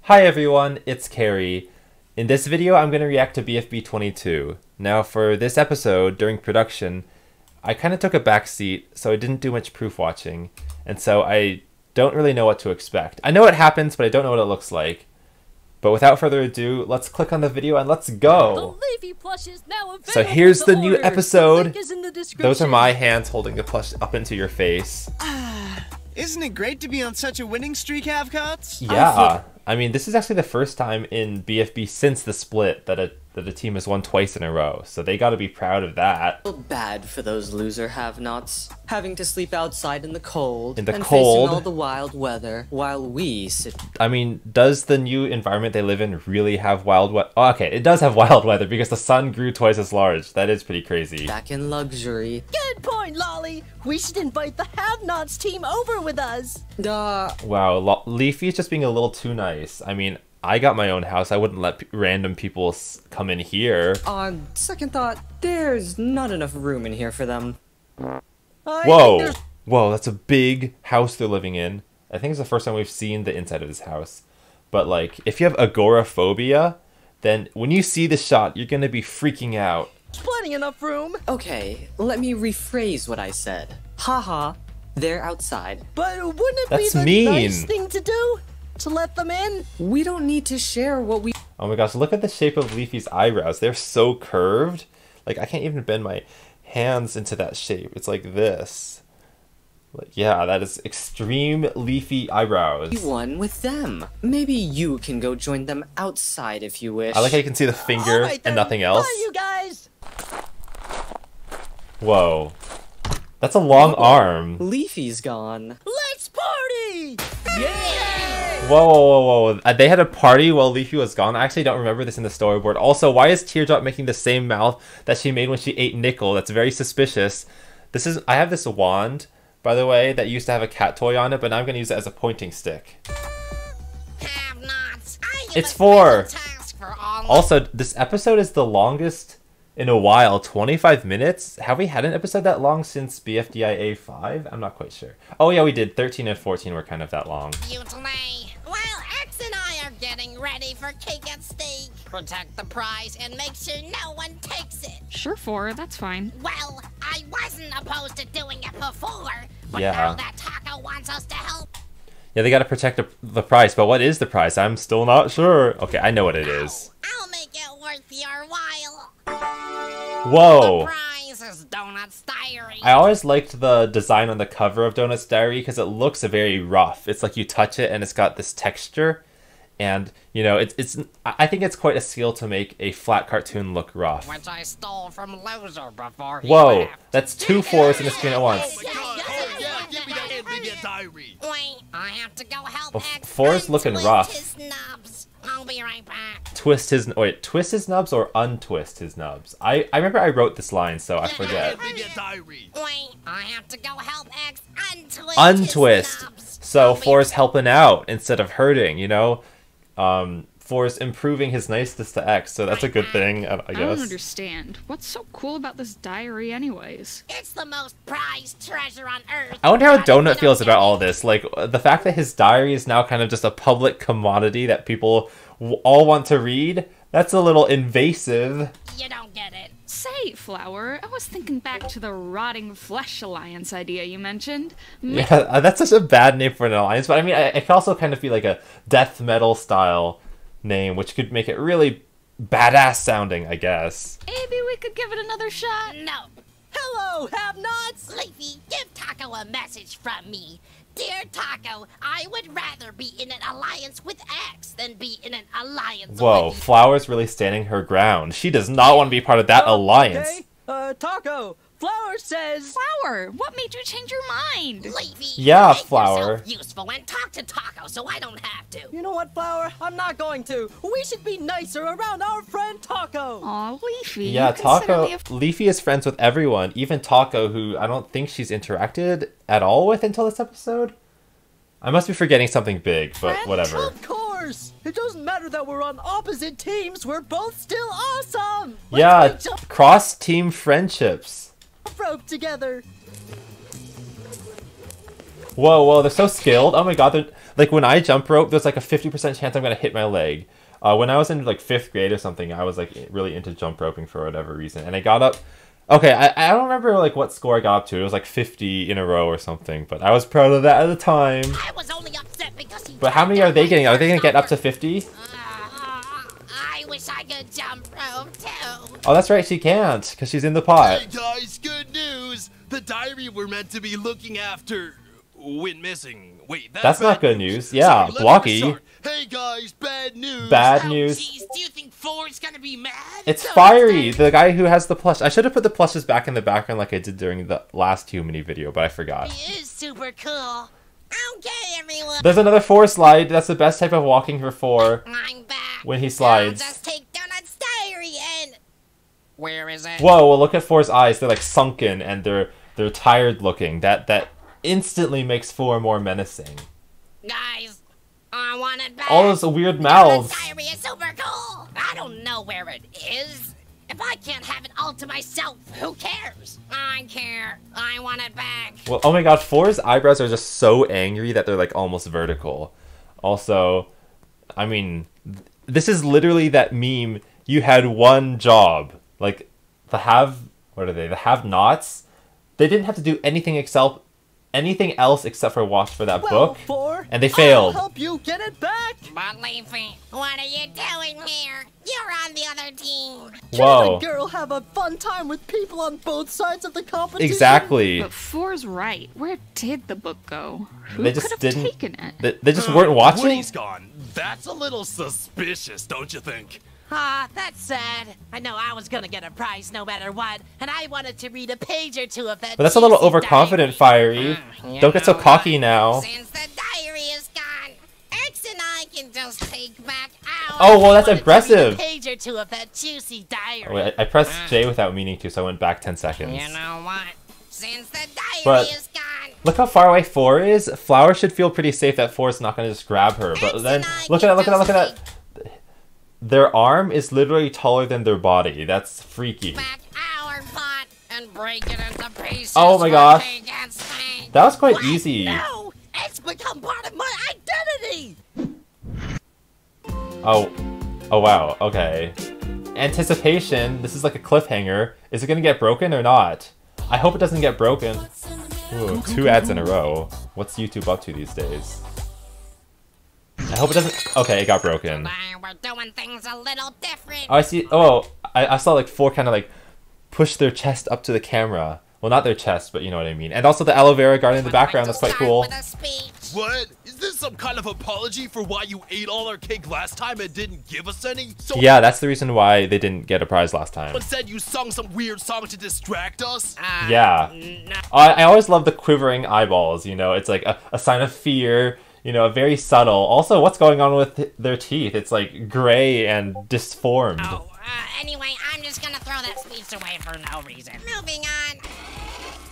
Hi everyone, it's Cary. In this video, I'm going to react to BFB 22. Now for this episode, during production, I kind of took a backseat, so I didn't do much proof watching, and so I don't really know what to expect. I know what happens, but I don't know what it looks like. But without further ado, let's click on the video and let's go! The Leafy plush is now available. So here's the new order. episode. The link is in the description. Those are my hands holding the plush up into your face. Isn't it great to be on such a winning streak, Havcots? Yeah, I mean, this is actually the first time in BFB since the split that a team has won twice in a row, so they gotta be proud of that. Feel bad for those loser have-nots, having to sleep outside in the cold, In the and cold. facing all the wild weather, while we sit. I mean, does the new environment they live in really have wild weather? Oh, okay, it does have wild weather because the sun grew twice as large. That is pretty crazy. Back in luxury. Good point, Lolly. We should invite the Have-Nots team over with us. Wow, Leafy is just being a little too nice. I mean, I got my own house. I wouldn't let random people come in here. On second thought, there's not enough room in here for them. Whoa! Whoa, that's a big house they're living in. I think it's the first time we've seen the inside of this house. But, like, if you have agoraphobia, then when you see the shot, you're gonna be freaking out. Plenty enough room. Okay, let me rephrase what I said. Haha, they're outside. But wouldn't it That's be the mean. nice thing to do? To let them in? We don't need to share what we. Oh my gosh, look at the shape of Leafy's eyebrows. They're so curved. Like, I can't even bend my hands into that shape. It's like this. Like, yeah, that is extreme Leafy eyebrows. One with them. Maybe you can go join them outside if you wish. I like how you can see the finger All right, and then. nothing else. Bye, you guys. Whoa. That's a long arm. Leafy's gone. Let's party! Yeah! Whoa, whoa, whoa, whoa. They had a party while Leafy was gone. I actually don't remember this in the storyboard. Also, why is Teardrop making the same mouth that she made when she ate Nickel? That's very suspicious. I have this wand, by the way, that used to have a cat toy on it, but now I'm going to use it as a pointing stick. It's 4. Also, this episode is the longest in a while, 25 minutes? Have we had an episode that long since BFDIA 5? I'm not quite sure. Oh yeah, we did. 13 and 14 were kind of that long. While X and I are getting ready for cake and steak, protect the prize and make sure no one takes it. Sure, 4, that's fine. Well, I wasn't opposed to doing it before, but Yeah. now that Taco wants us to help. Yeah, they gotta protect the prize, but what is the prize? I'm still not sure. Okay, I know what it is. I'll make it worth your while. Whoa! The prize is Donut's Diary. I always liked the design on the cover of Donut's Diary because it looks very rough. It's like you touch it and it's got this texture. And, you know, I think it's quite a skill to make a flat cartoon look rough. Which I stole from Loser before he Whoa, left. that's 2 4s in the screen at once. Give me that end diary. Wait, I have to go help Well, X 4's looking untwist rough. his nubs. I'll be right back. Twist his nubs or untwist his nubs? I remember I wrote this line, so I forget. Diary. Wait, I have to go help X untwist Untwist. his nubs. So I'll be 4's helping out instead of hurting, you know? 4's improving his niceness to X, so that's a good thing, I I don't guess. understand. What's so cool about this diary anyways? It's the most prized treasure on Earth. I wonder how But Donut we feels don't about get all it. this. Like, the fact that his diary is now kind of just a public commodity that people all want to read, that's a little invasive. You don't get it. Say, Flower, I was thinking back to the Rotting Flesh Alliance idea you mentioned. Yeah, that's such a bad name for an alliance, but I mean, it could also kind of be like a death metal style name, which could make it really badass sounding, I guess. Maybe we could give it another shot. No. Hello, Have-Nots. Leafy, give Taco a message from me. Dear Taco, I would rather be in an alliance with X than be in an alliance Whoa, with you. Flower's really standing her ground. She does not want to be part of that alliance. Okay, Taco. Flower says... Flower, what made you change your mind? Leafy, Yeah, make Flower. yourself useful and talk to Taco so I don't have to. You know what, Flower? I'm not going to. We should be nicer around our friend Taco. Aw, Leafy. Yeah, you consider Taco. me a Leafy is friends with everyone, even Taco, who I don't think she's interacted at all with until this episode. I must be forgetting something big, but whatever. Of course. It doesn't matter that we're on opposite teams. We're both still awesome. Yeah, Let's make cross-team friendships. jump rope together. Whoa, whoa, they're so skilled. Oh my god, Like when I jump rope, there's like a 50% chance I'm gonna hit my leg. When I was in like 5th grade or something, I was like really into jump roping for whatever reason, and I got up. Okay, I don't remember like what score I got up to. It was like 50 in a row or something, but I was proud of that at the time. I was only upset because he. But how many are they getting? Are they gonna get up to 50? I wish I could jump rope too. Oh, that's right, she can't because she's in the pot. Hey guys, good news! The diary we're meant to be looking after went missing. Wait, That's not good news. Yeah, Sorry, let me Blocky. restart. Hey guys, bad news! Bad Oh, news. jeez, do you think Floor's gonna be mad? It's So Fiery, upset? the guy who has the plush. I should have put the plushes back in the background like I did during the last Humany video, but I forgot. He is super cool. Okay, everyone. There's another 4 slide. That's the best type of walking for 4. I'm back. When he I'll slides. just take Donut's diary and. Where is it? Whoa, well look at 4's eyes. They're like sunken and they're tired looking. That instantly makes 4 more menacing. Guys, I want it back. All those weird mouths. Donut's diary is super cool. I don't know where it is. If I can't have it all to myself, who cares? I care. I want it back. Well, oh my god, 4's eyebrows are just so angry that they're like almost vertical. Also, I mean, this is literally that meme, you had one job. Like, what are they? The have-nots? They didn't have to do anything else except for watch for that Well, book. 4, And they failed. I'll help you get it back. But Leafy, what are you doing here? You're on the other team. Whoa. Can a girl have a fun time with people on both sides of the competition? Exactly. But Four's right. Where did the book go? Who They could just have didn't. taken it? They just weren't watching. Woody's gone. That's a little suspicious, don't you think? Ah, that's sad. I know I was gonna get a prize no matter what, and I wanted to read a page or two of that. But that's a little juicy overconfident, diary. Fiery. Don't get so cocky now. Since the diary is gone, X and I can just take back ours. Oh, well, that's I wanted to read aggressive. a page or two of that juicy diary. Oh, wait, I pressed J without meaning to, so I went back 10 seconds. You know what? Since the diary But- is gone, Look how far away 4 is. Flower should feel pretty safe that 4 is not going to just grab her. But then, look at that. Their arm is literally taller than their body. That's freaky. back our pot and break it into pieces. Oh my for gosh. cake and steak. That was quite What? easy. No, it's become part of my identity. Oh wow, okay. Anticipation, this is like a cliffhanger. Is it gonna get broken or not? I hope it doesn't get broken. Ooh, 2 ads in a row. What's YouTube up to these days? I hope it doesn't. Okay, it got broken. Today we're doing things a little different. Oh, I see. Oh, I saw like 4 kind of like push their chest up to the camera. Well, not their chest, but you know what I mean. And also the aloe vera garden in the background. That's quite cool. With a speech. What? Is this some kind of apology for why you ate all our cake last time and didn't give us any? So Yeah, that's the reason why they didn't get a prize last time. instead you sung some weird song to distract us? Yeah. No. I always love the quivering eyeballs, you know, it's like a sign of fear, you know, very subtle. Also, what's going on with their teeth? It's like gray and disformed. Oh, anyway, I'm just gonna throw that speech away for no reason. Moving on.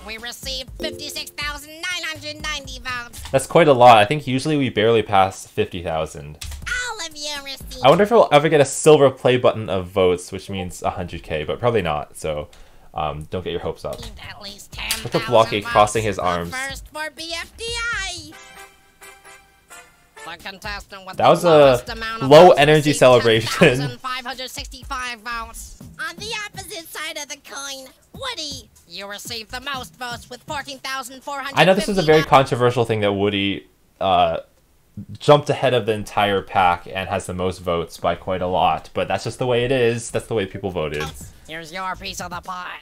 We received 56,990 votes. That's quite a lot. I think usually we barely pass 50,000. All of you received. I wonder if we'll ever get a silver play button of votes, which means 100k, but probably not, so don't get your hopes up. At least 10,000 Look at Blocky votes. crossing his Up arms. First for BFDI. The contestant with That was the a lowest amount of low votes energy received celebration. 10,565 votes. On the opposite side of the coin, Woody, you received the most votes with 14,450. I know this is a very controversial thing that Woody jumped ahead of the entire pack and has the most votes by quite a lot, but that's just the way it is. That's the way people voted. Here's your piece of the pot.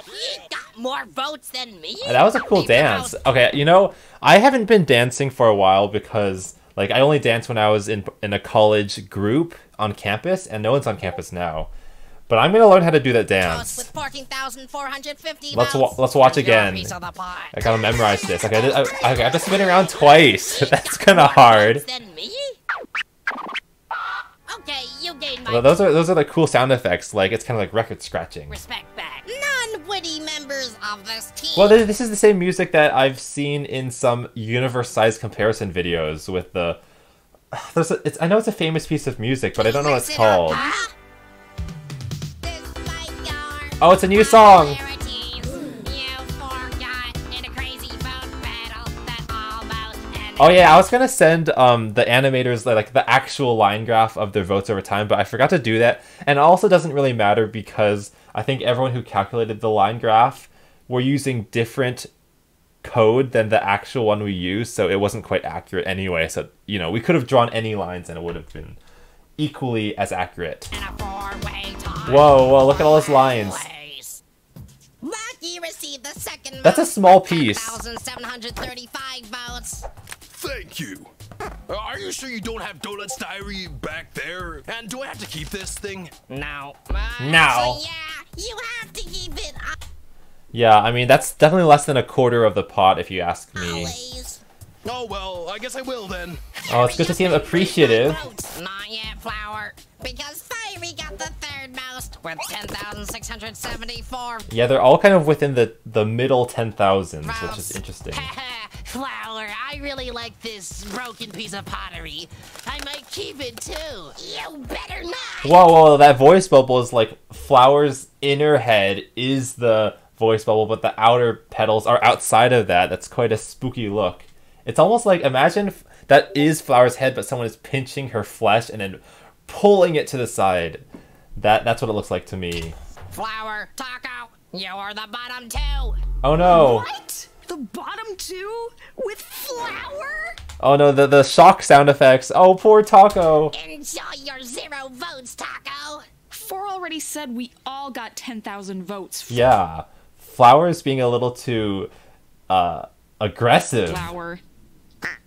You got more votes than me? That was a cool Leave the dance. house. Okay, you know, I haven't been dancing for a while because, like, I only danced when I was in a college group on campus, and no one's on campus now. But I'm gonna learn how to do that Votes dance. with 14,450 Let's votes. let's watch Here's your again. piece of the pot. I gotta memorize this. Okay, I have to spin around twice. That's kind of hard. Than me? Okay, you gain my Well, those are the cool sound effects. Like it's kind of like record scratching. respect back. Non-witty members of this team. Well, this is the same music that I've seen in some universe-sized comparison videos with the. I know it's a famous piece of music, but I don't know what it's Listen up, called. huh? Despite your Oh, it's a new song. popularities, you forgot in a crazy vote battle that Oh yeah, I was gonna send the animators like the actual line graph of their votes over time, but I forgot to do that. And it also doesn't really matter because I think everyone who calculated the line graph were using different code than the actual one we used, so it wasn't quite accurate anyway. So, you know, we could have drawn any lines and it would have been equally as accurate. Whoa, whoa, look at all those lines. Lucky received the second That's a small piece. 10,735 votes. Thank you. Are you sure you don't have Donut's diary back there? And do I have to keep this thing? No. No. So yeah, you have to keep it Yeah, I mean, that's definitely less than a quarter of the pot if you ask me. always. Oh, well, I guess I will then. Oh, it's good to see him appreciative. Not yet, Flower. Because Fiery got the third most with 10,674. Yeah, they're all kind of within the middle 10,000s, which is interesting. Flower, I really like this broken piece of pottery. I might keep it too. You better not. Whoa, whoa, that voice bubble is like Flower's inner head is the voice bubble, but the outer petals are outside of that. That's quite a spooky look. It's almost like, imagine that is Flower's head, but someone is pinching her flesh and then pulling it to the side. That's what it looks like to me. Flower, Taco, you're the bottom two. Oh no. What? The bottom two? With Flower? Oh no, the shock sound effects. Oh, poor Taco. Enjoy your 0 votes, Taco. 4 already said we all got 10,000 votes. Yeah. Flower is being a little too aggressive. Flower.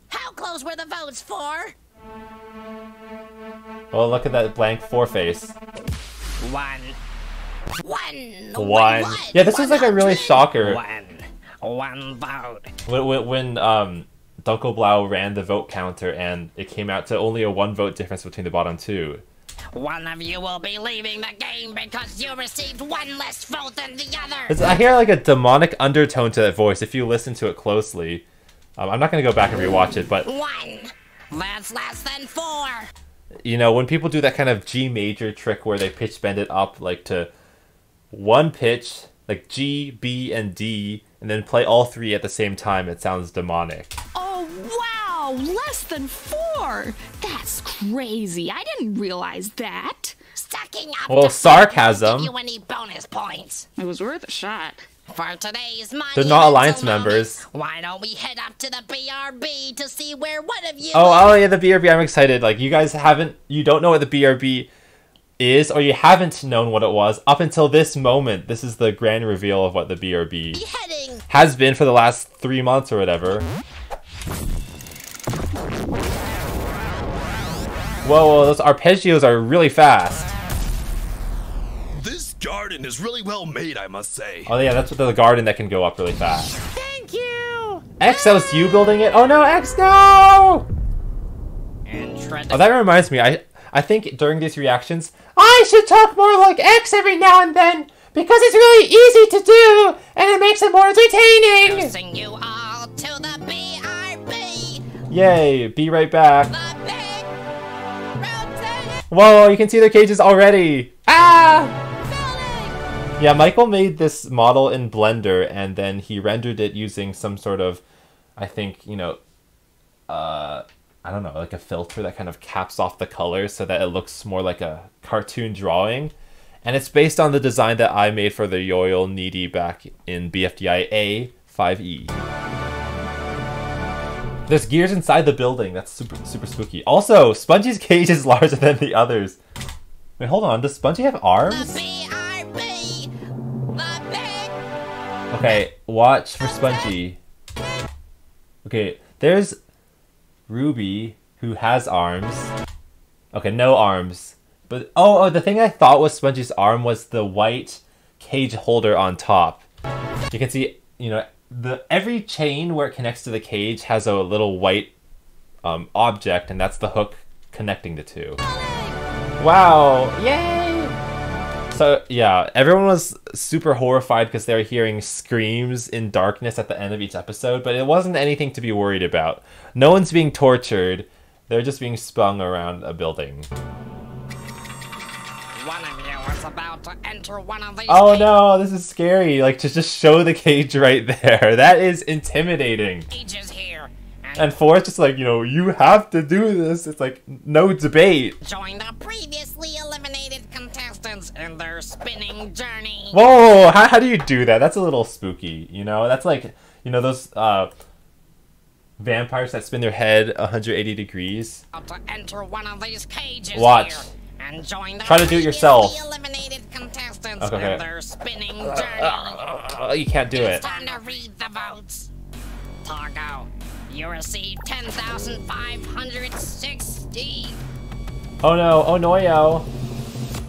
How close were the votes for? Oh, look at that blank 4 face. One. Yeah, this was like a really shocker. One vote. When Dunkel Blau ran the vote counter and it came out to only a 1 vote difference between the bottom 2. One of you will be leaving the game because you received 1 less vote than the other. I hear like a demonic undertone to that voice if you listen to it closely. I'm not going to go back and rewatch it, but... 1. That's less than 4. You know, when people do that kind of G major trick where they pitch bend it up like to 1 pitch, like G, B, and D, and then play all 3 at the same time, it sounds demonic. Oh, wow! Less than 4! That's crazy. I didn't realize that. Sucking up Well, to sarcasm. give you any bonus points. It was worth a shot. For today's They're not Alliance members. Why don't we head up to the BRB to see where one of you... Oh yeah, the BRB, I'm excited. Like, you guys you don't know what the BRB is, or you haven't known what it was up until this moment. This is the grand reveal of what the BRB has been for the last 3 months or whatever. Whoa, those arpeggios are really fast. This garden is really well made, I must say. Oh yeah, that's the garden that can go up really fast. Thank you! X, that was you building it? Oh no, X, no! Oh, that reminds me, I think during these reactions, I should talk more like X every now and then, because it's really easy to do, and it makes it more entertaining! Introducing you all to the BRB! Yay, be right back. The big rotating Whoa, you can see their cages already! Ah! Yeah, Michael made this model in Blender, and then he rendered it using some sort of, I think, you know, I don't know, like a filter that kind of caps off the colors so that it looks more like a cartoon drawing. And it's based on the design that I made for the Yoil Needy back in BFDI A5E. There's gears inside the building. That's super spooky. Also, Spongy's cage is larger than the others. Wait, hold on. Does Spongy have arms? Okay, watch for Spongy. Okay, there's Ruby, who has arms. Okay, no arms. But, oh, the thing I thought was Spongy's arm was the white cage holder on top. You can see, you know, every chain where it connects to the cage has a little white object, and that's the hook connecting the two. Wow! Yay! So, yeah, everyone was super horrified because they were hearing screams in darkness at the end of each episode, but it wasn't anything to be worried about. No one's being tortured. They're just being spun around a building. One of you is about to enter one of these Oh no, this is scary. Like, to just show the cage right there. That is intimidating. cages here. And 4 is just like, you know, you have to do this. It's like, no debate. Join the previously eliminated contestants in their spinning journey. Whoa, how do you do that? That's a little spooky, you know? That's like, you know, those vampires that spin their head 180 degrees. To enter one of these cages Watch. here and join the Try to do it yourself. previously eliminated contestants Okay. in their spinning journey. You can't do It's it. time to read the votes. Targo, you received 10,560. Oh no, oh no, yo.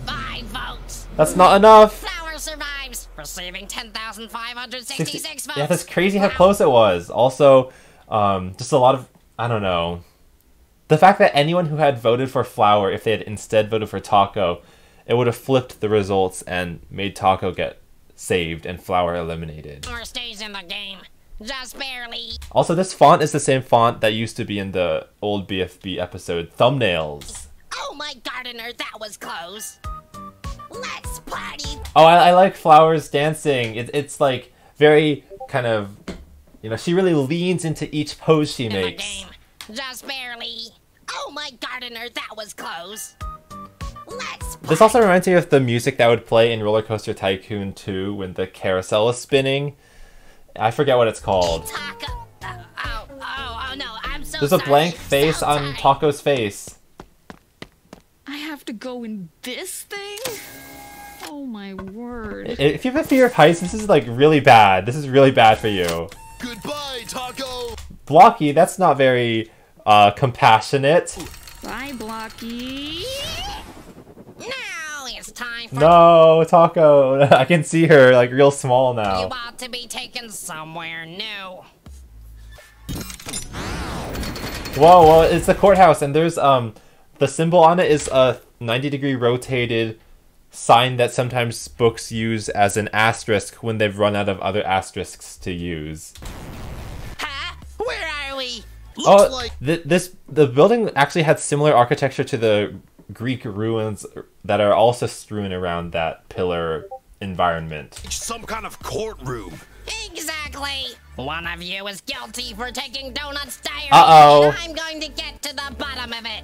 5 votes. That's not enough. Flower survives, receiving 10,566 votes. Yeah, that's crazy how close it was. Also, just a lot of, I don't know. The fact that anyone who had voted for Flower, if they had instead voted for Taco, it would have flipped the results and made Taco get saved and Flower eliminated. Flower stays in the game, just barely. Also, this font is the same font that used to be in the old BFB episode, Thumbnails. Oh my gardener, that was close. Let's party. Oh, I like Flower's dancing. It's like very kind of, you know, she really leans into each pose she In the makes. game, just barely. Oh my gardener, that was close. Let's This also reminds me of the music that would play in Roller Coaster Tycoon 2 when the carousel is spinning. I forget what it's called. Taco. Oh no, I'm so There's a sorry. blank face So on sorry. Taco's face. I have to go in this thing? Oh my word. If you have a fear of heights, this is like really bad. This is really bad for you. Goodbye, Taco. Blocky, that's not very compassionate. Bye, Blocky. Now it's time for No, Taco. I can see her like real small you now. ought to be taken somewhere new. Whoa, well, it's the courthouse, and there's the symbol on it is a 90-degree rotated sign that sometimes books use as an asterisk when they've run out of other asterisks to use. Huh? Where are we? Looks Oh, like the building actually had similar architecture to the Greek ruins that are also strewn around that pillar environment. some kind of courtroom. Exactly. One of you is guilty for taking Donut's diary. Uh-oh. And I'm going to get to the bottom of it.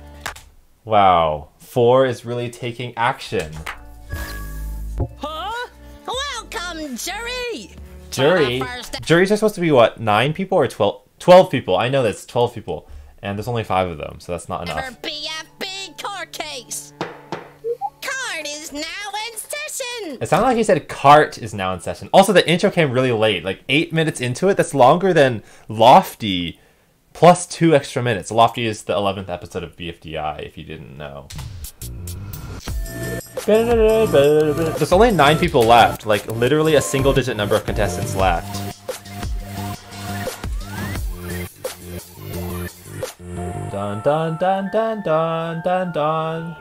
Wow, 4 is really taking action. Huh? Welcome, jury! Jury? First- Juries are supposed to be what, 9 people or 12? 12 people. I know that's 12 people. And there's only 5 of them, so that's not Ever enough. BFB court case. Court is now in session. It sounded like he said cart is now in session. Also, the intro came really late, like 8 minutes into it. That's longer than Lofty, plus 2 extra minutes. Lofty is the 11th episode of BFDI, if you didn't know. There's only 9 people left, like literally a single-digit number of contestants left. Dun dun dun dun dun dun dun.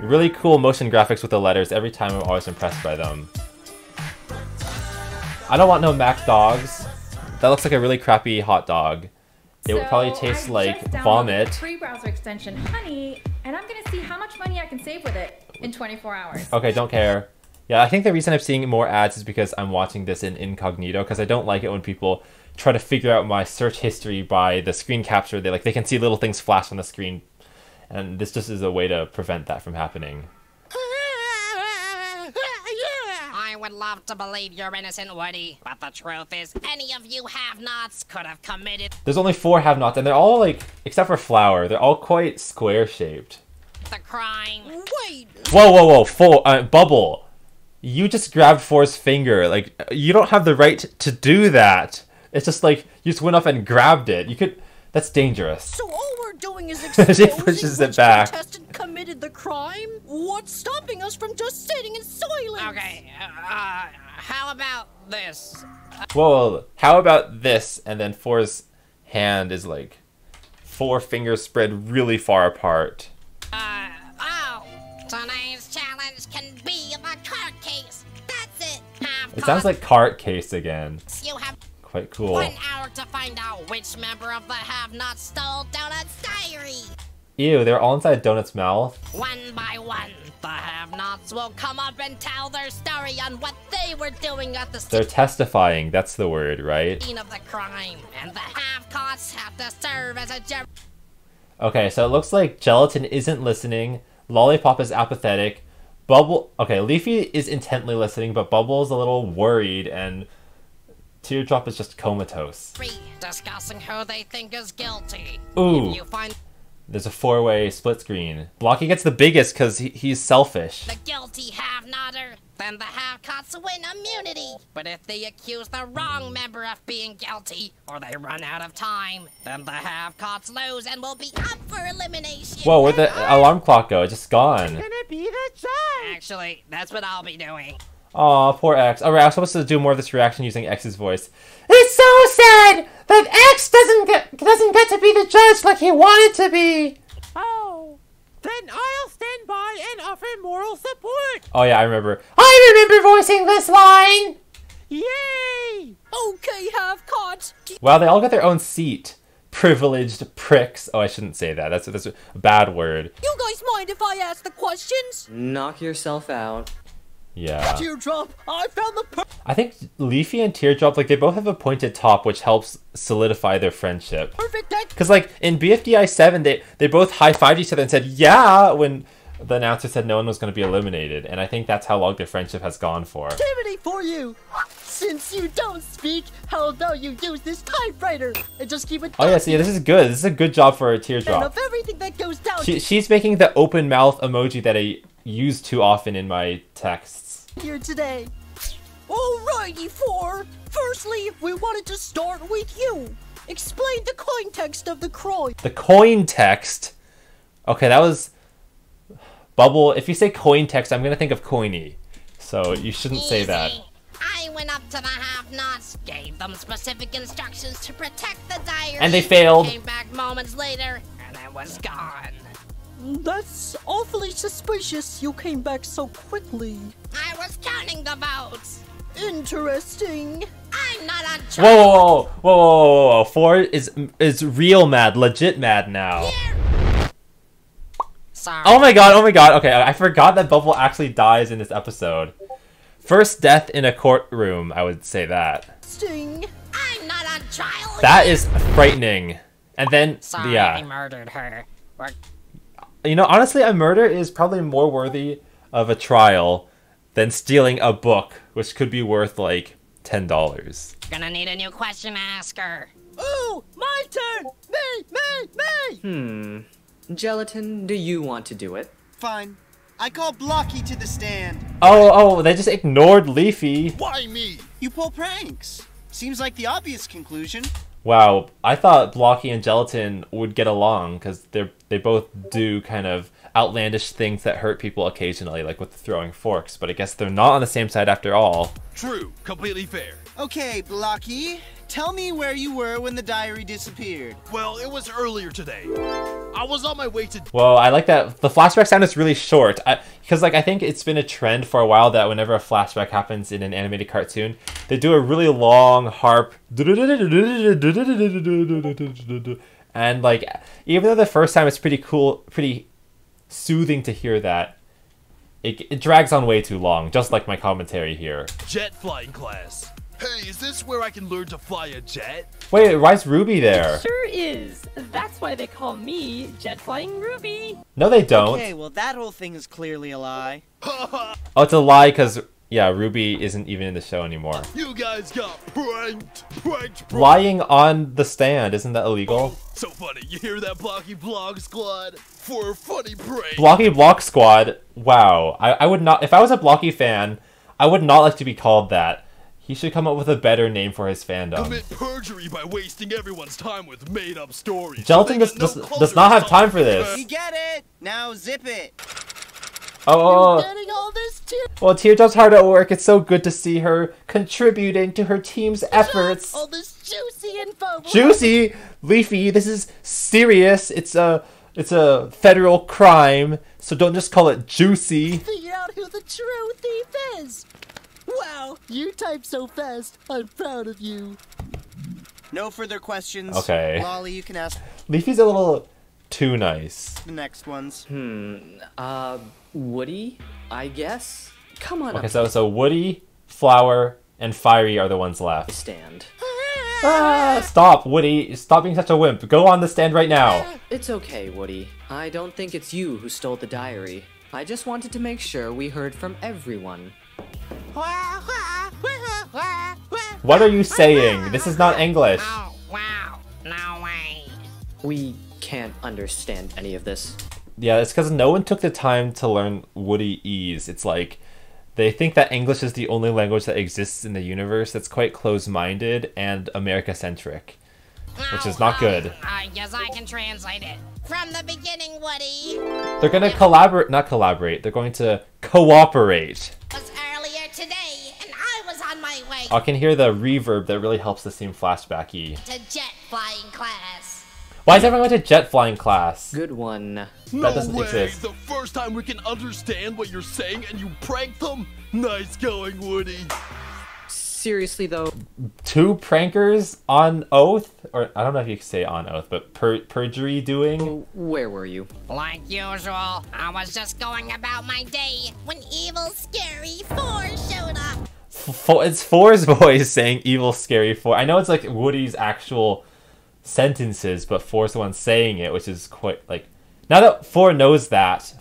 Really cool motion graphics with the letters. Every time I'm always impressed by them. I don't want no Mac dogs. That looks like a really crappy hot dog. It would probably taste like vomit. Free browser extension, Honey, and I'm gonna see how much money I can save with it in 24 hours. Okay, don't care. Yeah, I think the reason I'm seeing more ads is because I'm watching this in incognito, because I don't like it when people try to figure out my search history by the screen capture. They can see little things flash on the screen, and this just is a way to prevent that from happening. I would love to believe you're innocent, Woody, but the truth is, any of you have-nots could have committed There's only 4 have-nots, and they're all like, except for Flower, they're all quite square-shaped. the crime. Wait, Whoa, whoa, whoa, Bubble. You just grabbed 4's finger. Like, you don't have the right to do that. It's just like, you just went up and grabbed it. You could, that's dangerous. so all we're doing is She exposing pushes it which back. contestant committed the crime? What's stopping us from just sitting in silence? Okay, how about this? Whoa, how about this? And then 4's hand is like 4 fingers spread really far apart. Tonight's challenge can be the card case. That's it. It sounds like cart case again. You have Quite cool. 1 hour to find out which member of the have-not stole Donut's diary. Ew, they're all inside Donut's mouth. 1 by 1. The have-nots will come up and tell their story on what they were doing at the They're testifying. That's the word, right? scene of the crime, and the have-cots have to serve as a jury. Okay, so it looks like Gelatin isn't listening. Lollipop is apathetic. Bubble... Okay, Leafy is intently listening, but Bubble is a little worried, and Teardrop is just comatose. Discussing who they think is guilty. Ooh. If you find There's a 4-way split screen. Blocky gets the biggest because he's selfish. the guilty have-notter, then the have-cots win immunity. But if they accuse the wrong member of being guilty, or they run out of time, then the have-cots lose and will be up for elimination. Whoa, where'd the alarm clock go? It's just gone. Gonna be the judge. Actually, that's what I'll be doing. Aw, poor X. Alright, I was supposed to do more of this reaction using X's voice. It's so sad that X doesn't get to be the judge like he wanted to be. Oh, then I'll stand by and offer moral support. Oh yeah, I remember. I remember voicing this line! Yay! Okay, have-cots. Wow, they all got their own seat. Privileged pricks. Oh, I shouldn't say that. That's a bad word. You guys mind if I ask the questions? Knock yourself out. Yeah. Teardrop, I found the I think Leafy and Teardrop, like, they both have a pointed top, which helps solidify their friendship. perfect deck. Because, like, in BFDI 7, they both high-fived each other and said, yeah, when the announcer said no one was going to be eliminated. And I think that's how long their friendship has gone for. Activity for you. Since you don't speak, how about you use this typewriter and just keep it. Oh, yeah, see, this is good. This is a good job for a And Teardrop. of everything that goes down She's making the open mouth emoji that I use too often in my texts. here today. Alrighty, four. Firstly, we wanted to start with you. Explain the coin text of the coin. The coin text. Okay, that was Bubble. If you say coin text, I'm gonna think of coiny. So you shouldn't say that. Easy. I went up to the have-nots, gave them specific instructions to protect the diary. And they failed. Came back moments later, and it was gone. That's awfully suspicious. You came back so quickly. I was counting the votes. Interesting. I'm not on Whoa, trial. whoa, whoa, whoa, whoa, whoa. Four is real mad, legit mad now. Sorry. Oh my god, oh my god. Okay, I forgot that Bubble actually dies in this episode. First death in a courtroom, I would say that. Interesting. I'm not on trial. That is frightening. And then, Sorry, I yeah. murdered her. We're You know, honestly, a murder is probably more worthy of a trial than stealing a book, which could be worth, like, $10. gonna need a new question asker. Ooh, my turn. Me. Gelatin, do you want to do it? Fine. I call Blocky to the stand. Oh, they just ignored Leafy. Why me? You pull pranks. Seems like the obvious conclusion. Wow, I thought Blocky and Gelatin would get along, because they both do kind of outlandish things that hurt people occasionally, like with throwing forks, but I guess they're not on the same side after all. True. Completely fair. Okay, Blocky. Tell me where you were when the diary disappeared. Well, it was earlier today. I was on my way to... Well, I like that the flashback sound is really short, because like I think it's been a trend for a while that whenever a flashback happens in an animated cartoon, they do a really long harp, and like even though the first time it's pretty cool, pretty soothing to hear that, it drags on way too long, just like my commentary here. jet flying class. Hey, is this where I can learn to fly a jet? Wait, why is Ruby there? Sure is. That's why they call me Jet Flying Ruby. No, they don't. Okay, well that whole thing is clearly a lie. Oh, it's a lie because, yeah, Ruby isn't even in the show anymore. You guys got pranked. Lying on the stand, isn't that illegal? So funny, you hear that, Blocky Blog Squad? For a funny prank. Blocky Block Squad, wow. I would not, if I was a Blocky fan, I would not like to be called that. He should come up with a better name for his fandom. Commit perjury by wasting everyone's time with made-up stories. Gelatin does not have time for this. We get it! Now zip it! Oh, Getting all this too. well, Teardrop's hard at work. It's so good to see her contributing to her team's efforts. All this juicy info. Juicy, Leafy, this is serious. It's a federal crime, so don't just call it juicy. Figure out who the true thief is. Wow, you type so fast. I'm proud of you. No further questions. Okay. Lolly, you can ask. Leafy's a little too nice. The next ones. Woody, I guess? Come on Okay, up. so Woody, Flower, and Fiery are the ones left. Stand. Ah, stop, Woody. Stop being such a wimp. Go on the stand right now. It's okay, Woody. I don't think it's you who stole the diary. I just wanted to make sure we heard from everyone. What are you saying? This is not English. Oh, wow. No way. We can't understand any of this. Yeah, it's because no one took the time to learn Woody-ese. It's like they think that English is the only language that exists in the universe that's quite close-minded and America-centric, which is not good. I guess I can translate it. From the beginning, Woody. They're gonna not collaborate, they're going to cooperate. It was earlier today, and I was on my way I can hear the reverb that really helps this seem flashbacky. to jet flying class. Why is everyone going to jet flying class? Good one. That No doesn't way! exist. The first time we can understand what you're saying and you prank them? Nice going, Woody. Seriously, though, 2 prankers on oath? Or, I don't know if you can say on oath, but perjury doing? where were you? Like usual, I was just going about my day when evil, scary 4 showed up. It's Four's voice saying evil, scary 4. I know it's like Woody's actual sentences, but Four's the one saying it, which is quite like... Now that 4 knows that,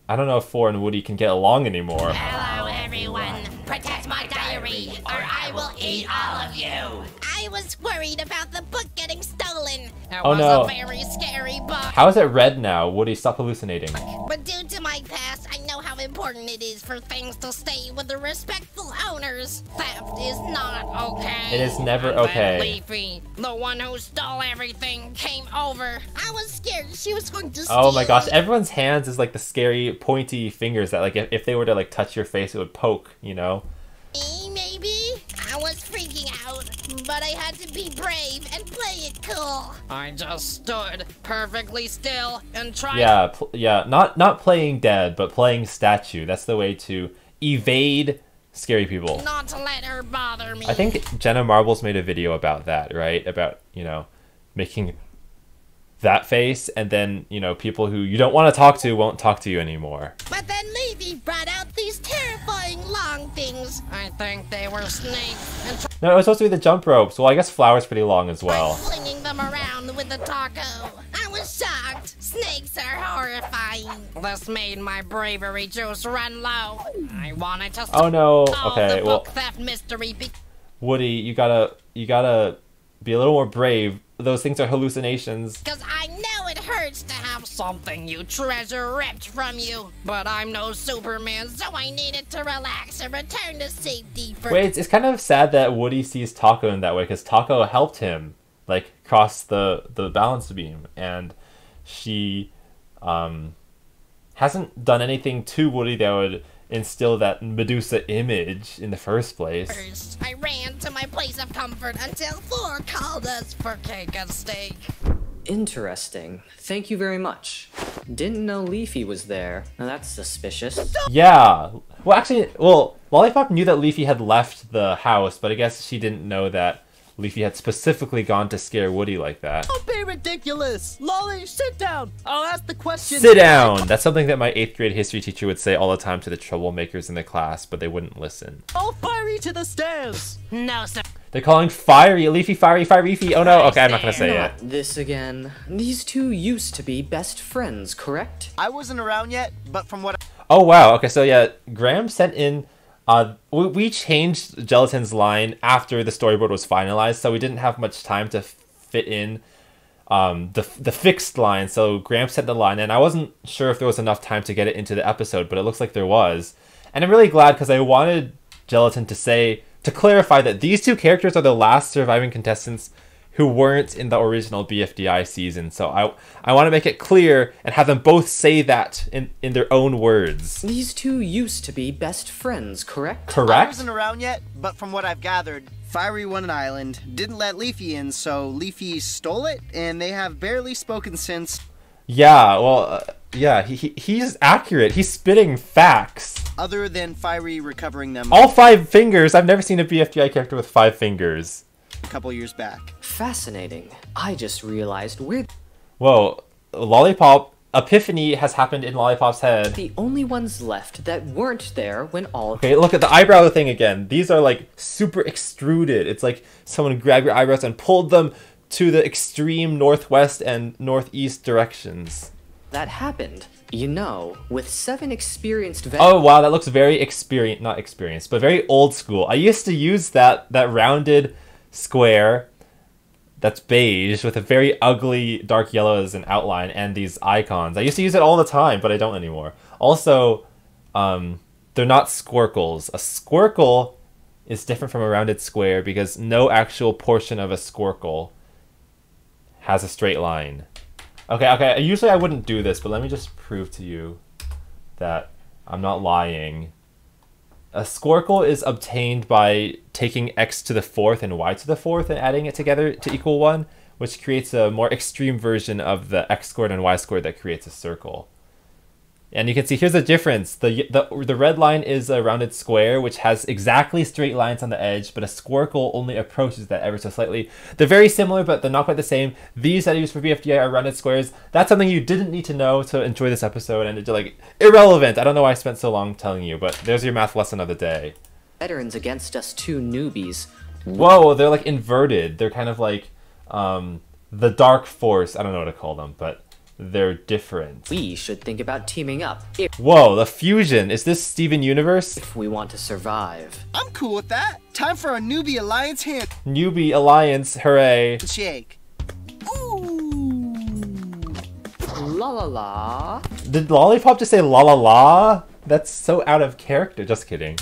I don't know if 4 and Woody can get along anymore. Hello, everyone. Protect my diary, or I will eat all of you. I was worried about the book getting stolen. It Oh, was no. a very scary book. How is it red now? Woody, stop hallucinating. But due to my past, I know how important it is for things to stay with the respectful owners. Theft is not okay. It is never And then okay. Leafy, the one who stole everything, came over. I was scared she was going to steal Oh my gosh, it. everyone's hands is like the scary pointy fingers that like if they were to like touch your face, it would poke, you know? Maybe. I was freaking out, but I had to be brave and play it cool. I just stood perfectly still and tried. Yeah, not playing dead, but playing statue. That's the way to evade scary people. Not to let her bother me. I think Jenna Marbles made a video about that, right? About, you know, making that face, and then, you know, people who you don't want to talk to won't talk to you anymore. But then Leafy brought out these terrifying long things. I think they were snakes. And No, it was supposed to be the jump ropes. Well, I guess Flower's pretty long as tried well. flinging them around with the taco. I was shocked. Snakes are horrifying. This made my bravery juice run low. I wanted to Oh no. solve Okay, the well, book theft mystery Woody, you gotta be a little more brave. Those things are hallucinations. because I know it hurts to have something you treasure ripped from you. But I'm no Superman, so I needed to relax and return to safety for... Wait, it's kind of sad that Woody sees Taco in that way, because Taco helped him, like, cross the balance beam, and she hasn't done anything to Woody that would instill that Medusa image in the first place. First, I ran to my place of comfort until 4 called us for cake and steak. Interesting. Thank you very much. Didn't know Leafy was there. Now that's suspicious. Yeah. Well, actually, Lollipop knew that Leafy had left the house, but I guess she didn't know that Leafy had specifically gone to scare Woody like that. Don't be ridiculous. Lolly, sit down. I'll ask the question. Sit down! That's something that my 8th grade history teacher would say all the time to the troublemakers in the class, but they wouldn't listen. All fiery to the stairs. No, sir. They're calling Fiery, Leafy, Fiery, Leafy. Oh no, okay, I'm not gonna say it. This again. These two used to be best friends, correct? I wasn't around yet, but from what Oh wow, okay, so yeah, Graham sent in, we changed Gelatin's line after the storyboard was finalized, so we didn't have much time to fit in the fixed line, so Graham sent the line, and I wasn't sure if there was enough time to get it into the episode, but it looks like there was. And I'm really glad, because I wanted Gelatin to clarify that these 2 characters are the last surviving contestants who weren't in the original BFDI season, so I want to make it clear and have them both say that in their own words. These two used to be best friends, correct? I Correct? wasn't around yet, but from what I've gathered, Fiery won an island, didn't let Leafy in, so Leafy stole it, and they have barely spoken since. Yeah, well, yeah, he's accurate. He's spitting facts. Other than Fiery recovering them All 5 fingers. I've never seen a BFDI character with 5 fingers. a couple years back. Fascinating. I just realized we're... Whoa, Lollipop epiphany has happened in Lollipop's head. The only ones left that weren't there when all... Okay, look at the eyebrow thing again. These are like super extruded. It's like someone grabbed your eyebrows and pulled them to the extreme northwest and northeast directions. That happened. You know, with 7 experienced Oh wow, that looks very not experienced, but very old school. I used to use that rounded square that's beige with a very ugly dark yellow as an outline and these icons. I used to use it all the time, but I don't anymore. Also, they're not squircles. A squircle is different from a rounded square because no actual portion of a squircle has a straight line. Okay, usually I wouldn't do this, but let me just prove to you that I'm not lying. A squircle is obtained by taking x to the 4th and y to the 4th and adding it together to equal 1, which creates a more extreme version of the x squared and y squared that creates a circle. And you can see here's the difference. The red line is a rounded square, which has exactly straight lines on the edge, but a squircle only approaches that ever so slightly. They're very similar, but they're not quite the same. These that I use for BFDI are rounded squares. That's something you didn't need to know to enjoy this episode, and it's like irrelevant. I don't know why I spent so long telling you, but there's your math lesson of the day. Veterans against us 2 newbies. Whoa, they're like inverted. They're kind of like the dark force. I don't know what to call them, but they're different. We should think about teaming up. Whoa, the fusion. Is this Steven Universe? If we want to survive. I'm cool with that. Time for a newbie alliance hand. Newbie alliance, hooray. Shake. Ooh. La la la. Did Lollipop just say la la la? That's so out of character. Just kidding.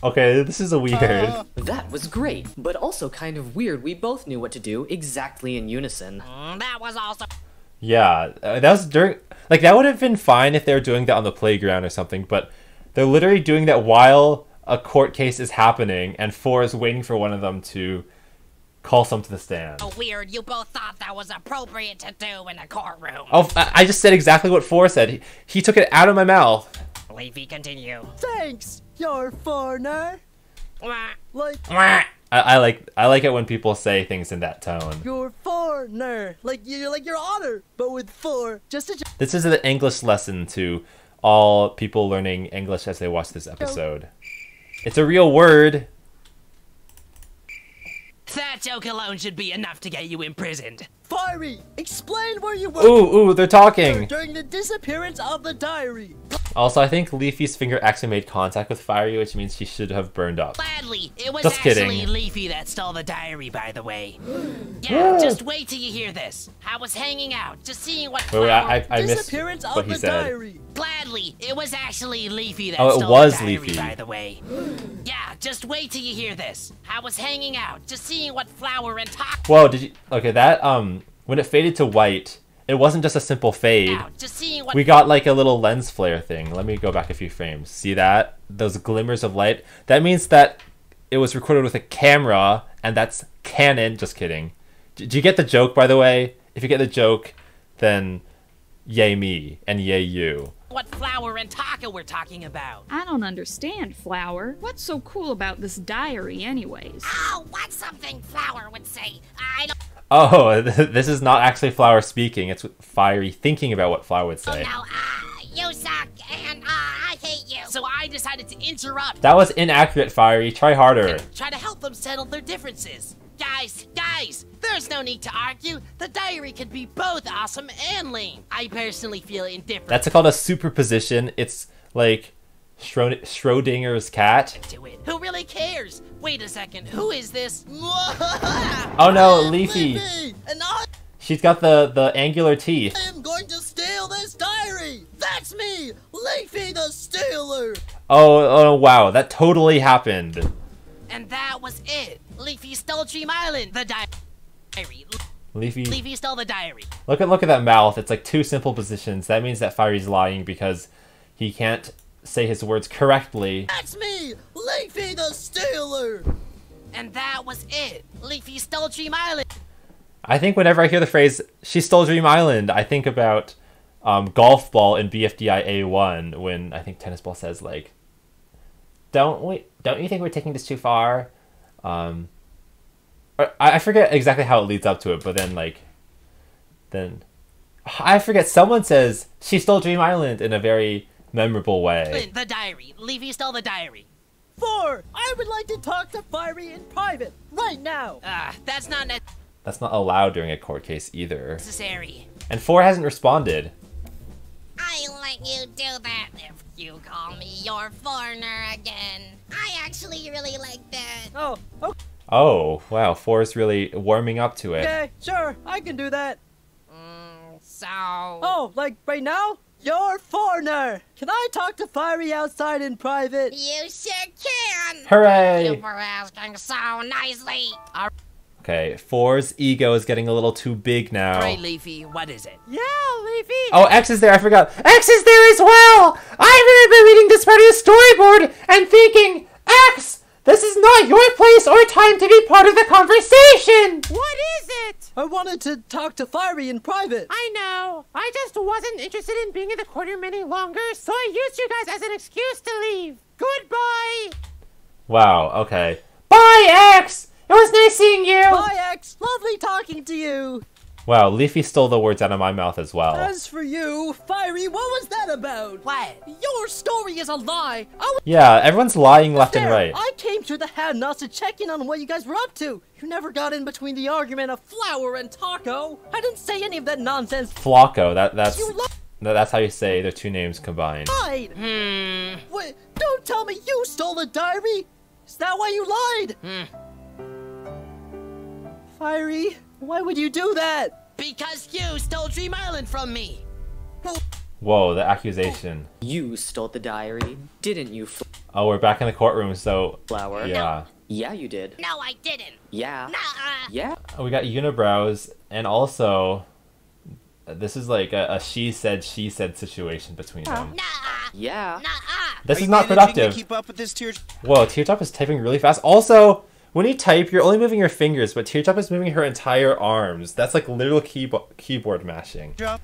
Okay, this is a weird. That was great, but also kind of weird. We both knew what to do exactly in unison. That was also... Yeah, that was during... Like, that would have been fine if they were doing that on the playground or something, but they're literally doing that while a court case is happening, and 4 is waiting for one of them to call some to the stand. Oh, weird. You both thought that was appropriate to do in a courtroom. Oh, I just said exactly what 4 said. He took it out of my mouth. Leafy, continue. Thanks, you're a foreigner. Like, I like it when people say things in that tone. you're a foreigner. Like your honor, but with 4. Just a... This is an English lesson to all people learning English as they watch this episode. It's a real word. That joke alone should be enough to get you imprisoned. Fiery, explain where you were Ooh, they're talking. during the disappearance of the diary. Also, I think Leafy's finger actually made contact with Fiery, which means she should have burned up. Gladly, it was Just actually kidding. Leafy that stole the diary, by the way. Yeah, just wait till you hear this. I was hanging out, just seeing what... Wait, I missed Disappearance what of he the said. diary. Gladly, it was actually Leafy that Oh, it stole was the diary, Leafy. by the way. Yeah, just wait till you hear this. I was hanging out, just seeing what Flower and Talk... Whoa, did you... Okay, that, when it faded to white, it wasn't just a simple fade. Out, just seeing what... We got like a little lens flare thing. Let me go back a few frames. See that? Those glimmers of light? That means that it was recorded with a camera, and that's Canon. Just kidding. Did you get the joke, by the way? If you get the joke, then yay me, and yay you. What Flower and Taka were talking about. I don't understand, Flower. What's so cool about this diary anyways? Oh, what's something Flower would say? I don't... Oh, this is not actually Flower speaking. It's Fiery thinking about what Flower would say. Oh, no, you suck, and I hate you. So I decided to interrupt. That was inaccurate, Fiery. Try harder. Try to help them settle their differences. Guys, there's no need to argue. The diary can be both awesome and lame. I personally feel indifferent. That's called a superposition. It's like Schrodinger's cat. To it. Who really cares? Wait a second, who is this? Oh no, Leafy. And I She's got the angular teeth. am going to steal this diary. That's me, Leafy the Stealer. Oh wow, that totally happened. And that was it. Leafy stole Dream Island, the diary. Leafy stole the diary. Look at that mouth. It's like 2 simple positions. That means that Fiery's lying because he can't say his words correctly. That's me, Leafy the Stealer. And that was it. Leafy stole Dream Island. I think whenever I hear the phrase "she stole Dream Island," I think about golf ball in BFDI A1 when I think tennis ball says like, "Don't you think we're taking this too far?" I forget exactly how it leads up to it, but then then I forget. Someone says she stole Dream Island in a very memorable way. The diary. Leafy stole the diary. 4. I would like to talk to Fiery in private, right now. That's not That's not allowed during a court case either. necessary. And 4 hasn't responded. I'll let you do that if you call me your foreigner again. I actually really like that. Oh, okay. Oh, wow. 4 is really warming up to it. Okay, sure, I can do that. So... Oh, like right now? You're foreigner. Can I talk to Fiery outside in private? You sure can. Hooray! You for asking so nicely. Okay, 4's ego is getting a little too big now. Alright, Leafy, what is it? Yeah, Leafy. Oh, X is there. I forgot. X is there as well. I remember reading this part of the storyboard and thinking, X, this is not your place or time to be part of the conversation. What is it? I wanted to talk to Fiery in private. I know. I just wasn't interested in being in the courtroom any longer, so I used you guys as an excuse to leave. Goodbye. Wow, okay. Bye, X. It was nice seeing you. Bye, X. Lovely talking to you. Wow, Leafy stole the words out of my mouth as well. As for you, Fiery, what was that about? What? Your story is a lie. Yeah, everyone's lying left and right. I came to the Hadnots to check in on what you guys were up to. You never got in between the argument of Flower and Taco. I didn't say any of that nonsense. Flocko, that's how you say their two names combined. Lied. Wait, don't tell me you stole the diary. Is that why you lied? Fiery, why would you do that? Because you stole Dream Island from me. Whoa, the accusation. You stole the diary, didn't you, Oh, we're back in the courtroom, so... Flower? Yeah. Yeah, you did. No, I didn't. Yeah. Nuh-uh. Yeah. We got unibrows, and also... This is like a she said situation between them. Nuh-uh. Yeah. Nuh-uh. This Are is you not managing productive. to keep up with this tear? Whoa, Teardrop is typing really fast. Also, when you type, you're only moving your fingers, but Teardrop is moving her entire arms. That's like literal keyboard mashing. Drop.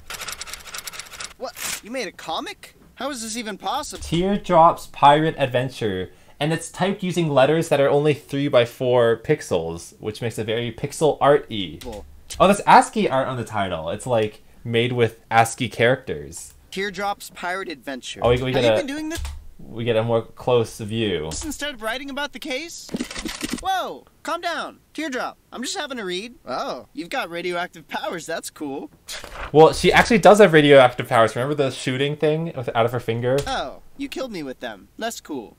What? You made a comic? How is this even possible? Teardrop's Pirate Adventure, and it's typed using letters that are only 3x4 pixels, which makes it very pixel art-y. Cool. Oh, that's ASCII art on the title. It's like made with ASCII characters. Teardrop's Pirate Adventure. Oh, we Have get you been doing this we get a more close view. instead of writing about the case? Whoa, calm down. Teardrop, I'm just having a read. Oh, you've got radioactive powers. That's cool. Well, she actually does have radioactive powers. Remember the shooting thing out of her finger? Oh, you killed me with them. That's cool.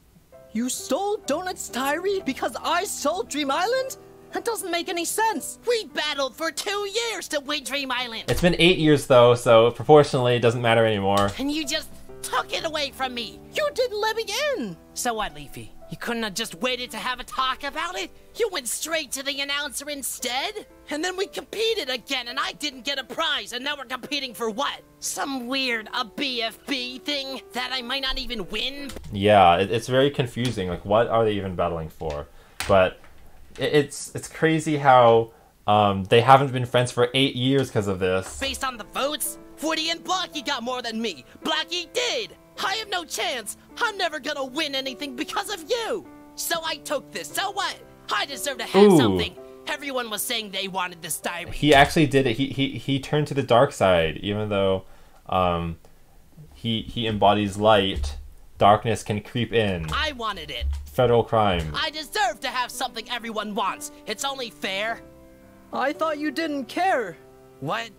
You stole Donut's diary because I stole Dream Island? That doesn't make any sense. We battled for 2 years to win Dream Island. It's been 8 years though, so proportionally it doesn't matter anymore. And you just took it away from me. You didn't let me in. So what, Leafy? You couldn't have just waited to have a talk about it? You went straight to the announcer instead? And then we competed again and I didn't get a prize and now we're competing for what? Some weird BFB thing that I might not even win? Yeah, it's very confusing. Like, what are they even battling for? But it's crazy how they haven't been friends for 8 years because of this. Based on the votes, Woody and Blackie got more than me. Blackie did. I have no chance. I'm never gonna win anything because of you. So I took this. So what? I deserve to have something. Everyone was saying they wanted this diary. He actually did it. He turned to the dark side, even though he embodies light. Darkness can creep in. I wanted it. Federal crime. I deserve to have something everyone wants. It's only fair. I thought you didn't care. What?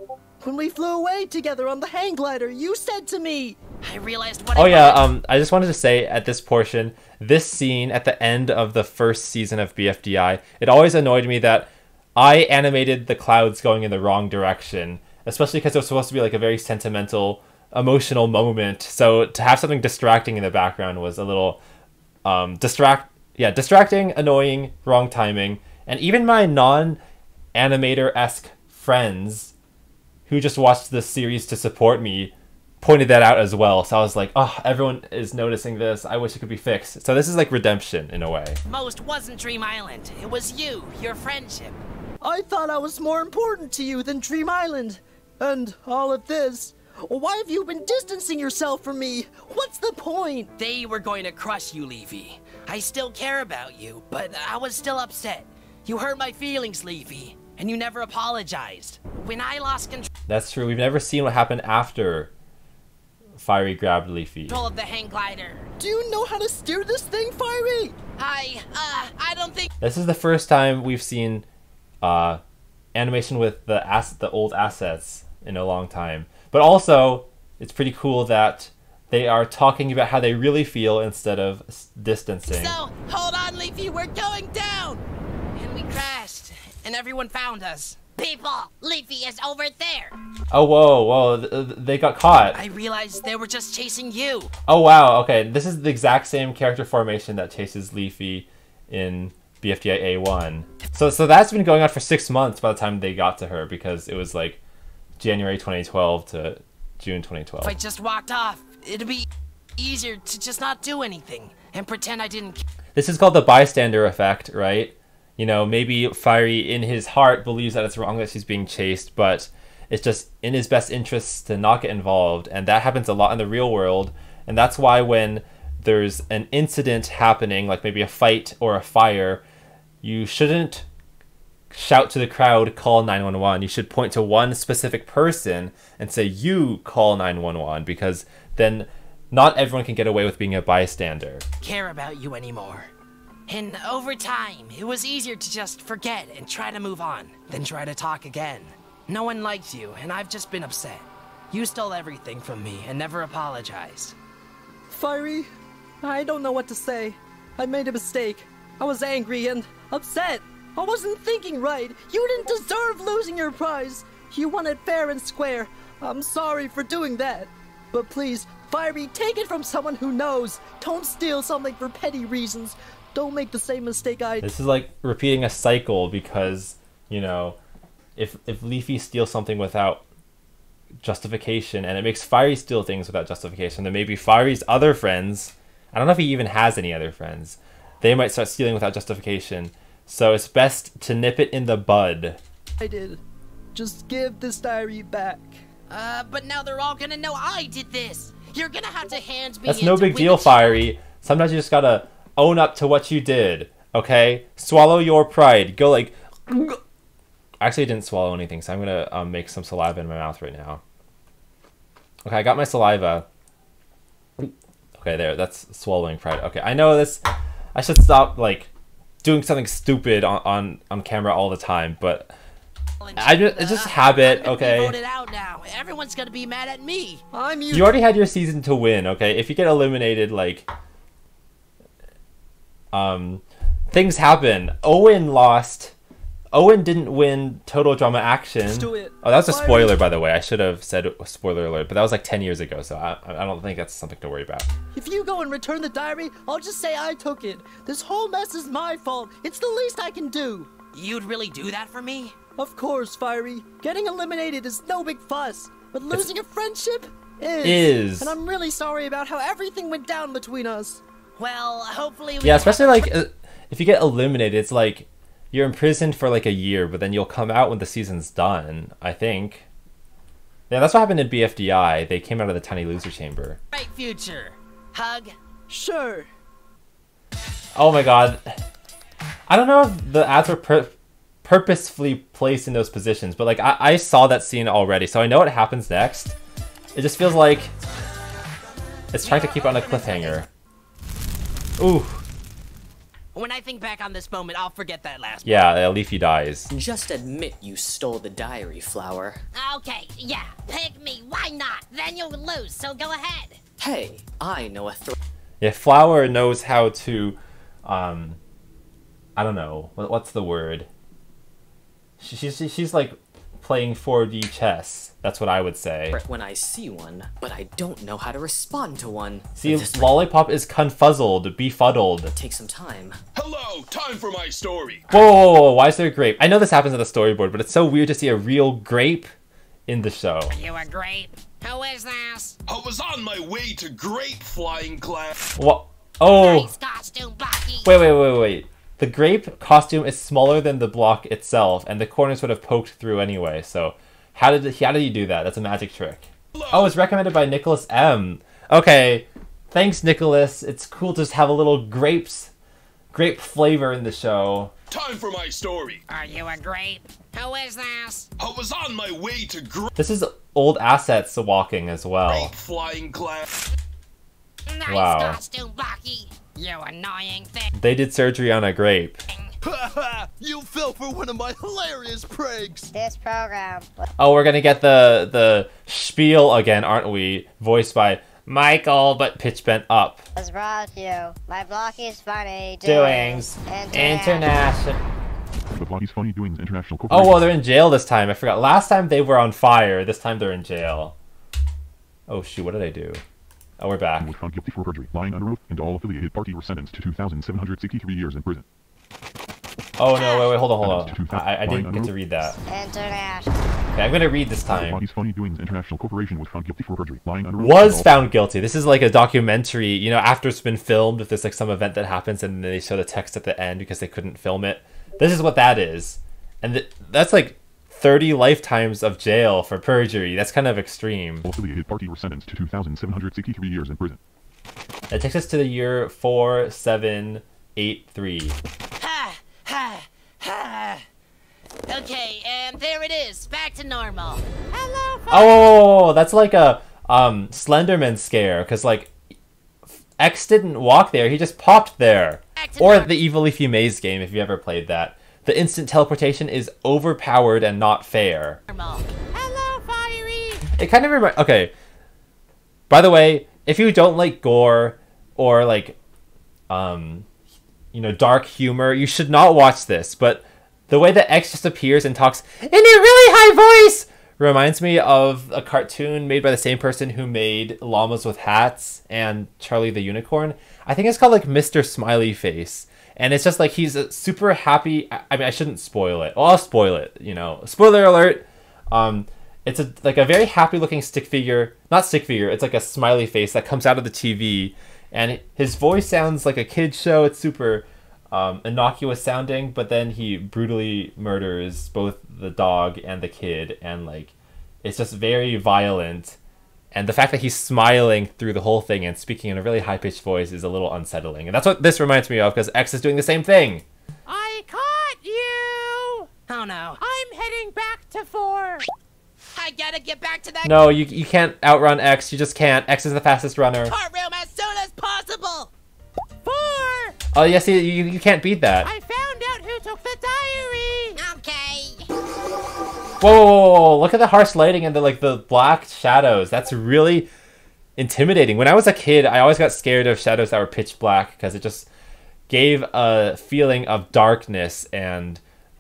When we flew away together on the hang glider, you said to me. I realized what Oh yeah, I just wanted to say at this portion, this scene at the end of the first season of BFDI, it always annoyed me that I animated the clouds going in the wrong direction, especially because it was supposed to be like a very sentimental, emotional moment. So to have something distracting in the background was a little distracting, annoying, wrong timing. And even my non-animator-esque friends who just watched this series to support me pointed that out as well. So I was like, oh, everyone is noticing this. I wish it could be fixed. So this is like redemption in a way. Most wasn't Dream Island. It was you, your friendship. I thought I was more important to you than Dream Island. And all of this. Why have you been distancing yourself from me? What's the point? They were going to crush you, Leafy. I still care about you, but I was still upset. You hurt my feelings, Leafy, and you never apologized. When I lost control... That's true. We've never seen what happened after Fiery grabbed Leafy. Control of the hang glider. Do you know how to steer this thing, Fiery? I don't think. This is the first time we've seen animation with the old assets in a long time. But also, it's pretty cool that they are talking about how they really feel instead of distancing. So, hold on, Leafy, we're going down! And we crashed, and everyone found us. People, Leafy is over there. Oh, whoa, they got caught. I realized they were just chasing you. Oh, wow, okay. This is the exact same character formation that chases Leafy in BFDI A1. So that's been going on for 6 months by the time they got to her, because it was like January 2012 to June 2012. If I just walked off, it'd be easier to just not do anything and pretend I didn't. This is called the bystander effect, right? You know, maybe Fiery in his heart believes that it's wrong that she's being chased, but it's just in his best interests to not get involved. And that happens a lot in the real world. And that's why when there's an incident happening, like maybe a fight or a fire, you shouldn't shout to the crowd, call 911. You should point to one specific person and say, you call 911, because then not everyone can get away with being a bystander. Care about you anymore. And over time, it was easier to just forget and try to move on than try to talk again. No one liked you, and I've just been upset. You stole everything from me and never apologized. Fiery, I don't know what to say. I made a mistake. I was angry and upset. I wasn't thinking right. You didn't deserve losing your prize. You won it fair and square. I'm sorry for doing that. But please, Fiery, take it from someone who knows. Don't steal something for petty reasons. Don't make the same mistake I did. This is like repeating a cycle, because, you know, if Leafy steals something without justification, and it makes Fiery steal things without justification, then maybe Fiery's other friends, I don't know if he even has any other friends, they might start stealing without justification. So it's best to nip it in the bud. I did. Just give this diary back. But now they're all gonna know I did this. You're gonna have to hand me. That's no big deal, Fiery. Sometimes you just gotta own up to what you did, okay? Swallow your pride. Go like... Actually, I didn't swallow anything, so I'm gonna make some saliva in my mouth right now. Okay, I got my saliva. Okay, there. That's swallowing pride. Okay, I know this... I should stop, like, doing something stupid on camera all the time, but... it's just habit, okay? Voted out now. Everyone's gonna be mad at me. You already had your season to win, okay? If you get eliminated, like... things happen. Owen lost. Owen didn't win Total Drama Action. Oh, that was a spoiler, by the way. I should have said spoiler alert, but that was like 10 years ago, so I don't think that's something to worry about. If you go and return the diary, I'll just say I took it. This whole mess is my fault. It's the least I can do. You'd really do that for me? Of course, Fiery. Getting eliminated is no big fuss, but losing a friendship is. And I'm really sorry about how everything went down between us. Well, hopefully we... Yeah, especially like if you get eliminated, it's like you're imprisoned for like a year, but then you'll come out when the season's done, I think. Yeah, that's what happened in BFDI. They came out of the tiny loser chamber. Right future. Hug? Sure. Oh my god. I don't know if the ads were purposefully placed in those positions, but like I saw that scene already, so I know what happens next. It just feels like it's trying to keep on a cliffhanger. Ooh. When I think back on this moment, I'll forget that last Yeah, Leafy dies. Just admit you stole the diary, Flower. Okay, yeah, pick me. Why not? Then you'll lose, so go ahead. Hey, I know a Yeah, Flower knows how to, I don't know, what's the word? She's like playing 4D chess. That's what I would say. When I see one, but I don't know how to respond to one. See, Lollipop is confuzzled, befuddled. Take some time. Hello, time for my story. Whoa, why is there a grape? I know this happens at the storyboard, but it's so weird to see a real grape in the show. Are you a grape? Who is this? I was on my way to grape flying class. What? Oh. Nice costume, Bucky. Wait. The grape costume is smaller than the block itself, and the corners would have poked through anyway, so how did he do that? That's a magic trick. Oh, it's recommended by Nicholas M. Okay, thanks, Nicholas. It's cool to just have a little grape flavor in the show. Time for my story. Are you a grape? Who is this? I was on my way to This is old assets walking as well. Great flying class. Nice Wow. costume, Blocky. You annoying thing. They did surgery on a grape. You fell for one of my hilarious pranks. This program Oh, we're gonna get the spiel again, aren't we? Voiced by Michael, but pitch bent up. was brought to you by Blocky's Funny Doings International. The Blocky's Funny Doings International Oh, Corporation. well, they're in jail this time. I forgot. Last time they were on fire. This time they're in jail. Oh, shoot. What did I do? Oh, we're back. Was found guilty for perjury, lying under oath, and all affiliated party were sentenced to 2,763 years in prison. Oh, no. Wait. Hold on. I didn't get to read that. International. Okay, I'm gonna read this The time. Blocky's Funny Doings International Corporation was found guilty for perjury, lying under oath. Was found guilty. This is like a documentary, you know, after it's been filmed, if there's like some event that happens and then they show the text at the end because they couldn't film it. This is what that is. And that's like 30 lifetimes of jail for perjury. That's kind of extreme. All affiliated party were sentenced to 2,763 years in prison. That takes us to the year 4783. Ha! Ha! Ha! Okay, and there it is. Back to normal. Hello, Oh, that's like a Slenderman scare, because like X didn't walk there, he just popped there. Or the Evil Leafy Maze game, if you ever played that. The instant teleportation is overpowered and not fair. Hello, Fiery. It kind of reminds... Okay. By the way, if you don't like gore or like, you know, dark humor, you should not watch this. But the way that X just appears and talks in a really high voice reminds me of a cartoon made by the same person who made Llamas with Hats and Charlie the Unicorn. I think it's called like Mr. Smiley Face. And it's just like he's a super happy... I mean, I shouldn't spoil it. Well, I'll spoil it, you know. Spoiler alert! It's like a very happy-looking stick figure. Not stick figure, it's like a smiley face that comes out of the TV. And his voice sounds like a kid's show. It's super innocuous sounding, but then he brutally murders both the dog and the kid. And like, it's just very violent. And the fact that he's smiling through the whole thing and speaking in a really high-pitched voice is a little unsettling. And that's what this reminds me of, because X is doing the same thing. I caught you! Oh no. I'm heading back to 4. I gotta get back to that No, you can't outrun X. You just can't. X is the fastest runner. courtroom as soon as possible. 4! Oh, yes, you can't beat that. I found out who took the diary! Okay. Whoa, look at the harsh lighting and the black shadows. That's really intimidating. When I was a kid, I always got scared of shadows that were pitch black because it just gave a feeling of darkness and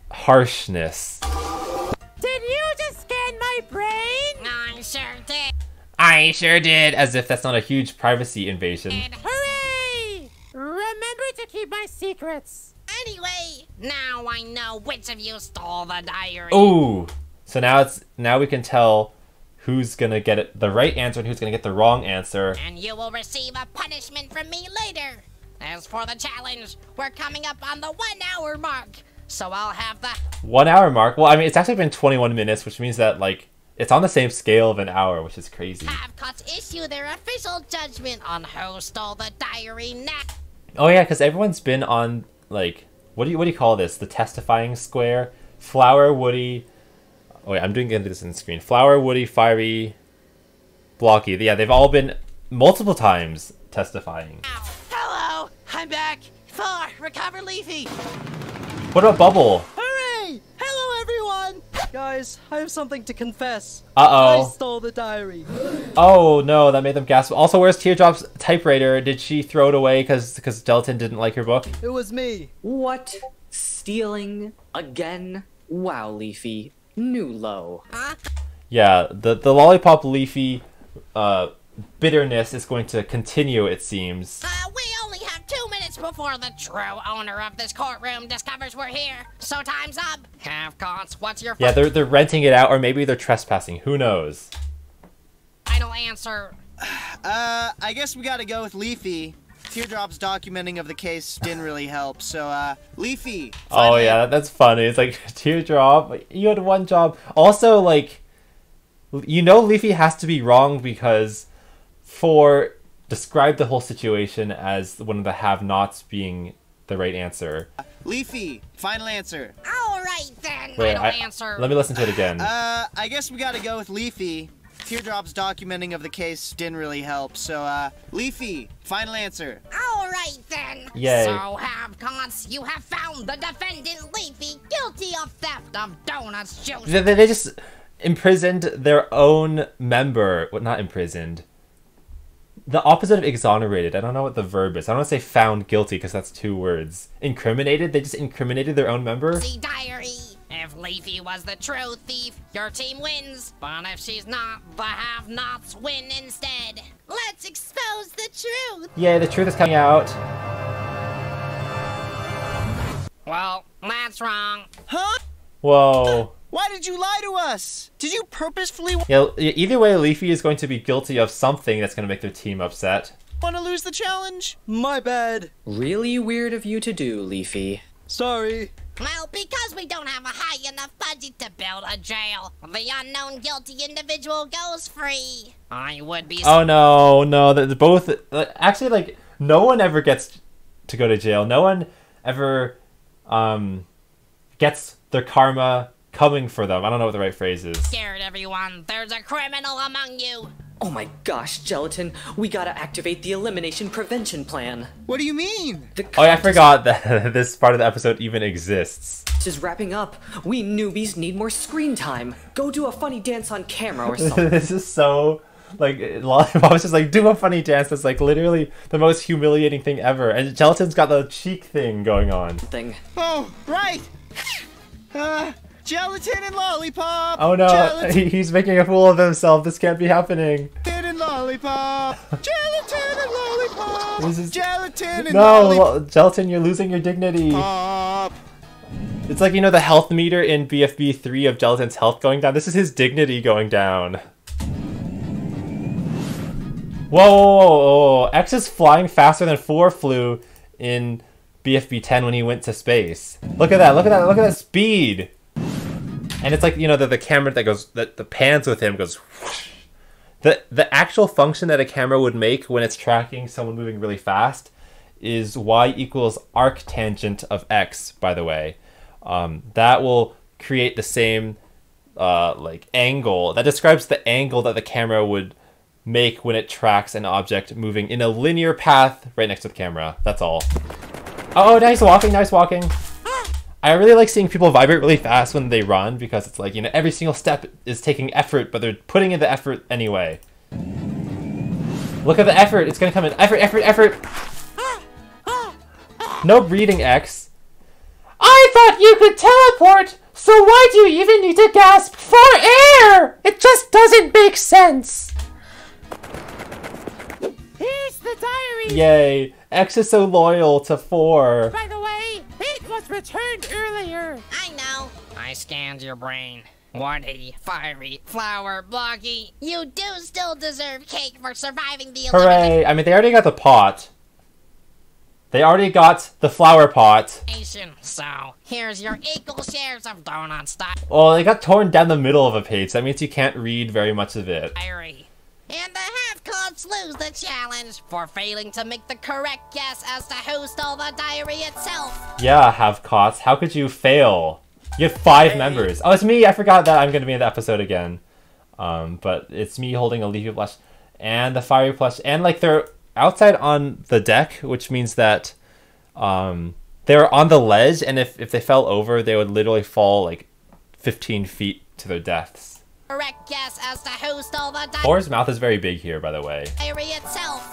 harshness. Did you just scan my brain? I sure did. I sure did, as if that's not a huge privacy invasion. Hooray! Remember to keep my secrets. Anyway, now I know which of you stole the diary. Ooh, so now we can tell who's gonna get it the right answer and who's gonna get the wrong answer. And you will receive a punishment from me later. As for the challenge, we're coming up on the 1 hour mark. So I'll have the 1 hour mark? Well, I mean, it's actually been 21 minutes, which means that, like, it's on the same scale of an hour, which is crazy. Have-Cots issue their official judgment on who stole the diary next. Oh yeah, because everyone's been on, like, what do you call this? The testifying square? Flower, Woody... Oh wait, I'm doing this on the screen. Flower, Woody, Fiery, Blocky. Yeah, they've all been multiple times testifying. Hello, I'm back. 4, recover Leafy. What about Bubble? Hooray! Hello, everyone! Guys, I have something to confess. Uh-oh. I stole the diary. Oh no, that made them gasp. Also, where's Teardrop's typewriter? Did she throw it away because Gelatin didn't like her book? It was me. What? Stealing? Again? Wow, Leafy. New low. Yeah, the Lollipop Leafy bitterness is going to continue, it seems. We only have 2 minutes before the true owner of this courtroom discovers we're here. So time's up. Have-Cots, what's your Yeah, they're renting it out, or maybe they're trespassing. Who knows? final answer? I guess we gotta go with Leafy. Teardrop's documenting of the case didn't really help, so, Leafy. Oh yeah, that's funny. It's like, Teardrop, you had one job. Also, like, you know Leafy has to be wrong because describe the whole situation as one of the have-nots being the right answer. Leafy, final answer. All right then. Wait, Final answer. let me listen to it again. I guess we gotta go with Leafy. Teardrop's documenting of the case didn't really help, so, Leafy, final answer. All right then. Yay. So, Havcons, you have found the defendant Leafy guilty of theft of donuts juice. They just imprisoned their own member. Well, not imprisoned. The opposite of exonerated. I don't know what the verb is. I don't want to say found guilty because that's 2 words. Incriminated? They just incriminated their own member? See diary. If Leafy was the true thief, your team wins. But if she's not, the have-nots win instead. Let's expose the truth. Yay, the truth is coming out. Well, that's wrong. Huh? Whoa. Why did you lie to us? Did you purposefully Yeah, either way, Leafy is going to be guilty of something that's going to make their team upset. want to lose the challenge? My bad. Really weird of you to do, Leafy. Sorry. Well, because we don't have a high enough budget to build a jail, the unknown guilty individual goes free. I would be... Oh no, they're both... Actually, like, no one ever gets to go to jail. No one ever gets their karma coming for them. I don't know what the right phrase is. Scared, everyone. There's a criminal among you. Oh my gosh, Gelatin, we gotta activate the elimination prevention plan. What do you mean? Oh yeah, I forgot that this part of the episode even exists. Just wrapping up. We newbies need more screen time. Go do a funny dance on camera or something. This is so... Like, Lollipop was just like, do a funny dance. That's like literally the most humiliating thing ever. And Gelatin's got the cheek thing going on. Oh, right! Gelatin and Lollipop! Oh no, Gelatin he's making a fool of himself. This can't be happening. and Lollipop! Gelatin and Lollipop! This is... Gelatin and No, Lollipop! Gelatin, you're losing your dignity. It's like, you know, the health meter in BFB 3 of Gelatin's health going down. This is his dignity going down. Whoa, X is flying faster than 4 flew in BFB 10 when he went to space. Look at that, look at that speed! And it's like, you know, the camera that goes, that the pans with him goes whoosh. The actual function that a camera would make when it's tracking someone moving really fast is y equals arctangent of x, by the way. That will create the same, like, angle. That describes the angle that the camera would make when it tracks an object moving in a linear path right next to the camera. That's all. Oh, nice walking, nice walking. I really like seeing people vibrate really fast when they run because it's like, you know, every single step is taking effort, but they're putting in the effort anyway. Look at the effort. It's gonna come in. Effort. No breathing, X. I thought you could teleport, so why do you even need to gasp for air? It just doesn't make sense. Here's the diary! Yay. X is so loyal to 4. By the way, it was returned earlier. I know. I scanned your brain. Woody, Fiery, Flower, Blocky. You do still deserve cake for surviving the Hooray. I mean, they already got the pot. They already got the flower pot. elimination. So, here's your equal shares of donut stock. Oh, they got torn down the middle of a page. That means you can't read very much of it. Diary. And the half-cops lose the challenge for failing to make the correct guess as to who stole the diary itself. Yeah, have-cots. How could you fail? You have 5 members. Oh, it's me. I forgot that I'm going to be in the episode again. But it's me holding a leafy plush and the fiery plush. And, like, they're outside on the deck, which means that they're on the ledge. And if they fell over, they would literally fall, like, 15 feet to their deaths. Correct guess as to who stole the Thor's mouth is very big here, by the way. diary itself.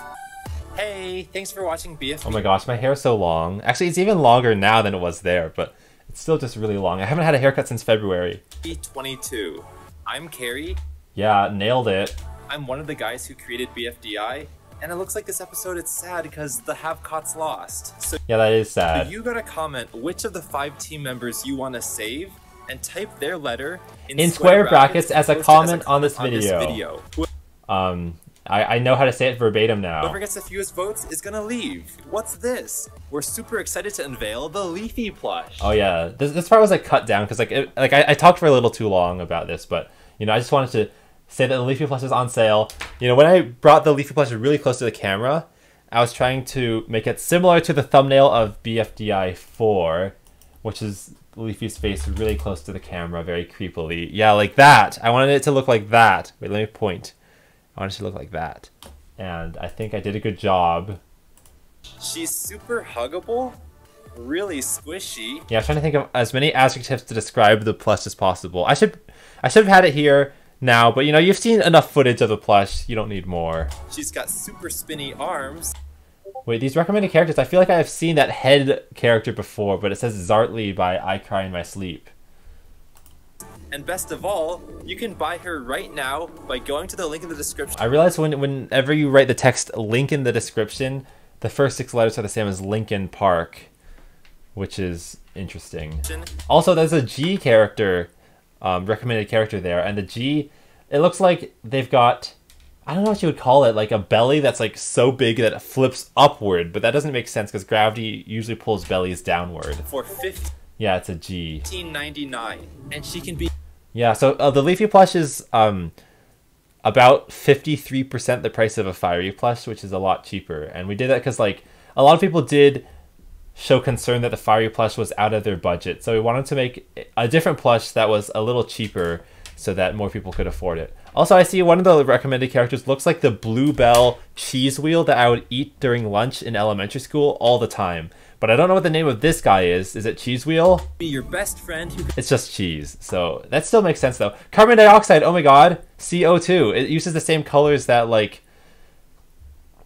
Hey, thanks for watching BFB. Oh my gosh, my hair's so long. Actually, it's even longer now than it was there, but it's still just really long. I haven't had a haircut since February. 22. I'm Cary. Yeah, nailed it. I'm one of the guys who created BFDI, and it looks like this episode is sad because the have-cots lost. So yeah, that is sad. you gotta comment which of the 5 team members you want to save, and type their letter in square brackets as a comment on this video. I know how to say it verbatim now. Whoever gets the fewest votes is gonna leave. What's this? We're super excited to unveil the Leafy plush. Oh yeah, this part was like cut down because I talked for a little too long about this, but you know I just wanted to say that the Leafy plush is on sale. You know, when I brought the Leafy plush really close to the camera, I was trying to make it similar to the thumbnail of BFDI 4, which is Leafy's face really close to the camera, very creepily. Yeah, like that. I wanted it to look like that. Wait, let me point. I wanted it to look like that. And I think I did a good job. She's super huggable, really squishy. Yeah, I'm trying to think of as many adjectives to describe the plush as possible. I should have had it here now, but you know, you've seen enough footage of the plush. You don't need more. She's got super spinny arms. Wait, these recommended characters, I feel like I have seen that head character before, but it says Zartly by I Cry in My Sleep. And best of all, you can buy her right now by going to the link in the description. I realize whenever you write the text link in the description, the first 6 letters are the same as Linkin Park, which is interesting. Also, there's a G character, recommended character there, and the G, it looks like they've got, I don't know what you would call it, like a belly that's like so big that it flips upward, but that doesn't make sense because gravity usually pulls bellies downward. For Yeah, it's a G. $15.99, and she can be. Yeah, so the Leafy plush is about 53% the price of a Fiery plush, which is a lot cheaper. And we did that because like a lot of people did show concern that the Fiery plush was out of their budget. So we wanted to make a different plush that was a little cheaper so that more people could afford it. Also, I see one of the recommended characters looks like the Bluebell cheese wheel that I would eat during lunch in elementary school all the time. But I don't know what the name of this guy is. Is it Cheese Wheel? Be your best friend who. It's just cheese. So that still makes sense though. Carbon dioxide, oh my god. CO2. It uses the same colors that like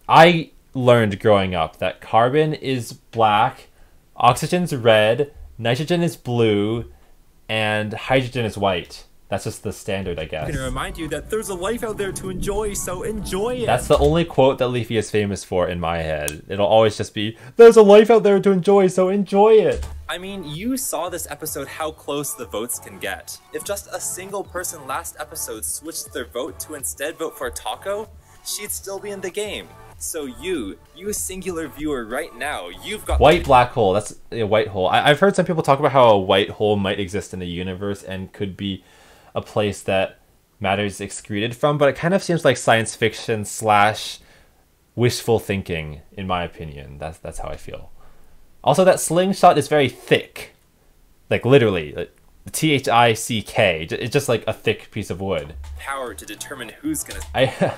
I learned growing up that carbon is black, oxygen's red, nitrogen is blue, and hydrogen is white. That's just the standard, I guess. I'm gonna remind you that there's a life out there to enjoy, so enjoy it. That's the only quote that Leafy is famous for in my head. It'll always just be, there's a life out there to enjoy, so enjoy it. I mean, you saw this episode how close the votes can get. If just a single person last episode switched their vote to instead vote for Taco, she'd still be in the game. So you singular viewer right now, you've got white black hole. That's a white hole. I've heard some people talk about how a white hole might exist in the universe and could be a place that matter is excreted from, but it kind of seems like science fiction / wishful thinking, in my opinion. That's how I feel. Also, that slingshot is very thick, like literally, THICK. It's just like a thick piece of wood. Power to determine who's gonna.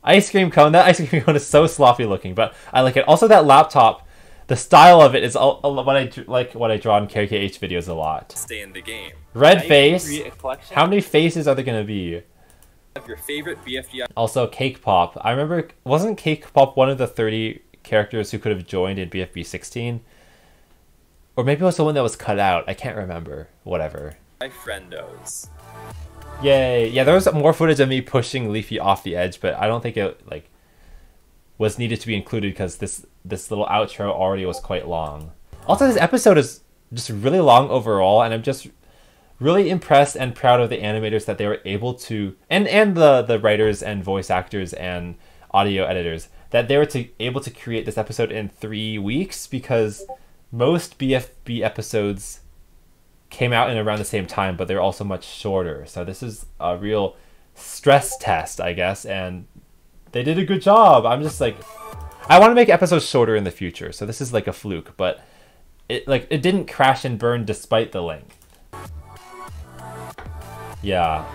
Ice cream cone. That ice cream cone is so sloppy looking, but I like it. Also, that laptop. The style of it is what I draw in Cary KH videos a lot. Stay in the game. Red face. How many faces are there gonna be? Of your favorite BFDI. Also, Cake Pop. I remember, wasn't Cake Pop one of the 30 characters who could have joined in BFB 16? Or maybe it was the one that was cut out. I can't remember. Whatever. My friendos. Yay! Yeah, there was more footage of me pushing Leafy off the edge, but I don't think it like was needed to be included because this little outro already was quite long. Also, this episode is just really long overall, and I'm just really impressed and proud of the animators that they were able to, and the writers and voice actors and audio editors, that they were able to create this episode in 3 weeks, because most BFB episodes came out in around the same time, but they're also much shorter. So this is a real stress test, I guess, and they did a good job. I'm just like, I want to make episodes shorter in the future, so this is like a fluke, but it didn't crash and burn despite the length. Yeah.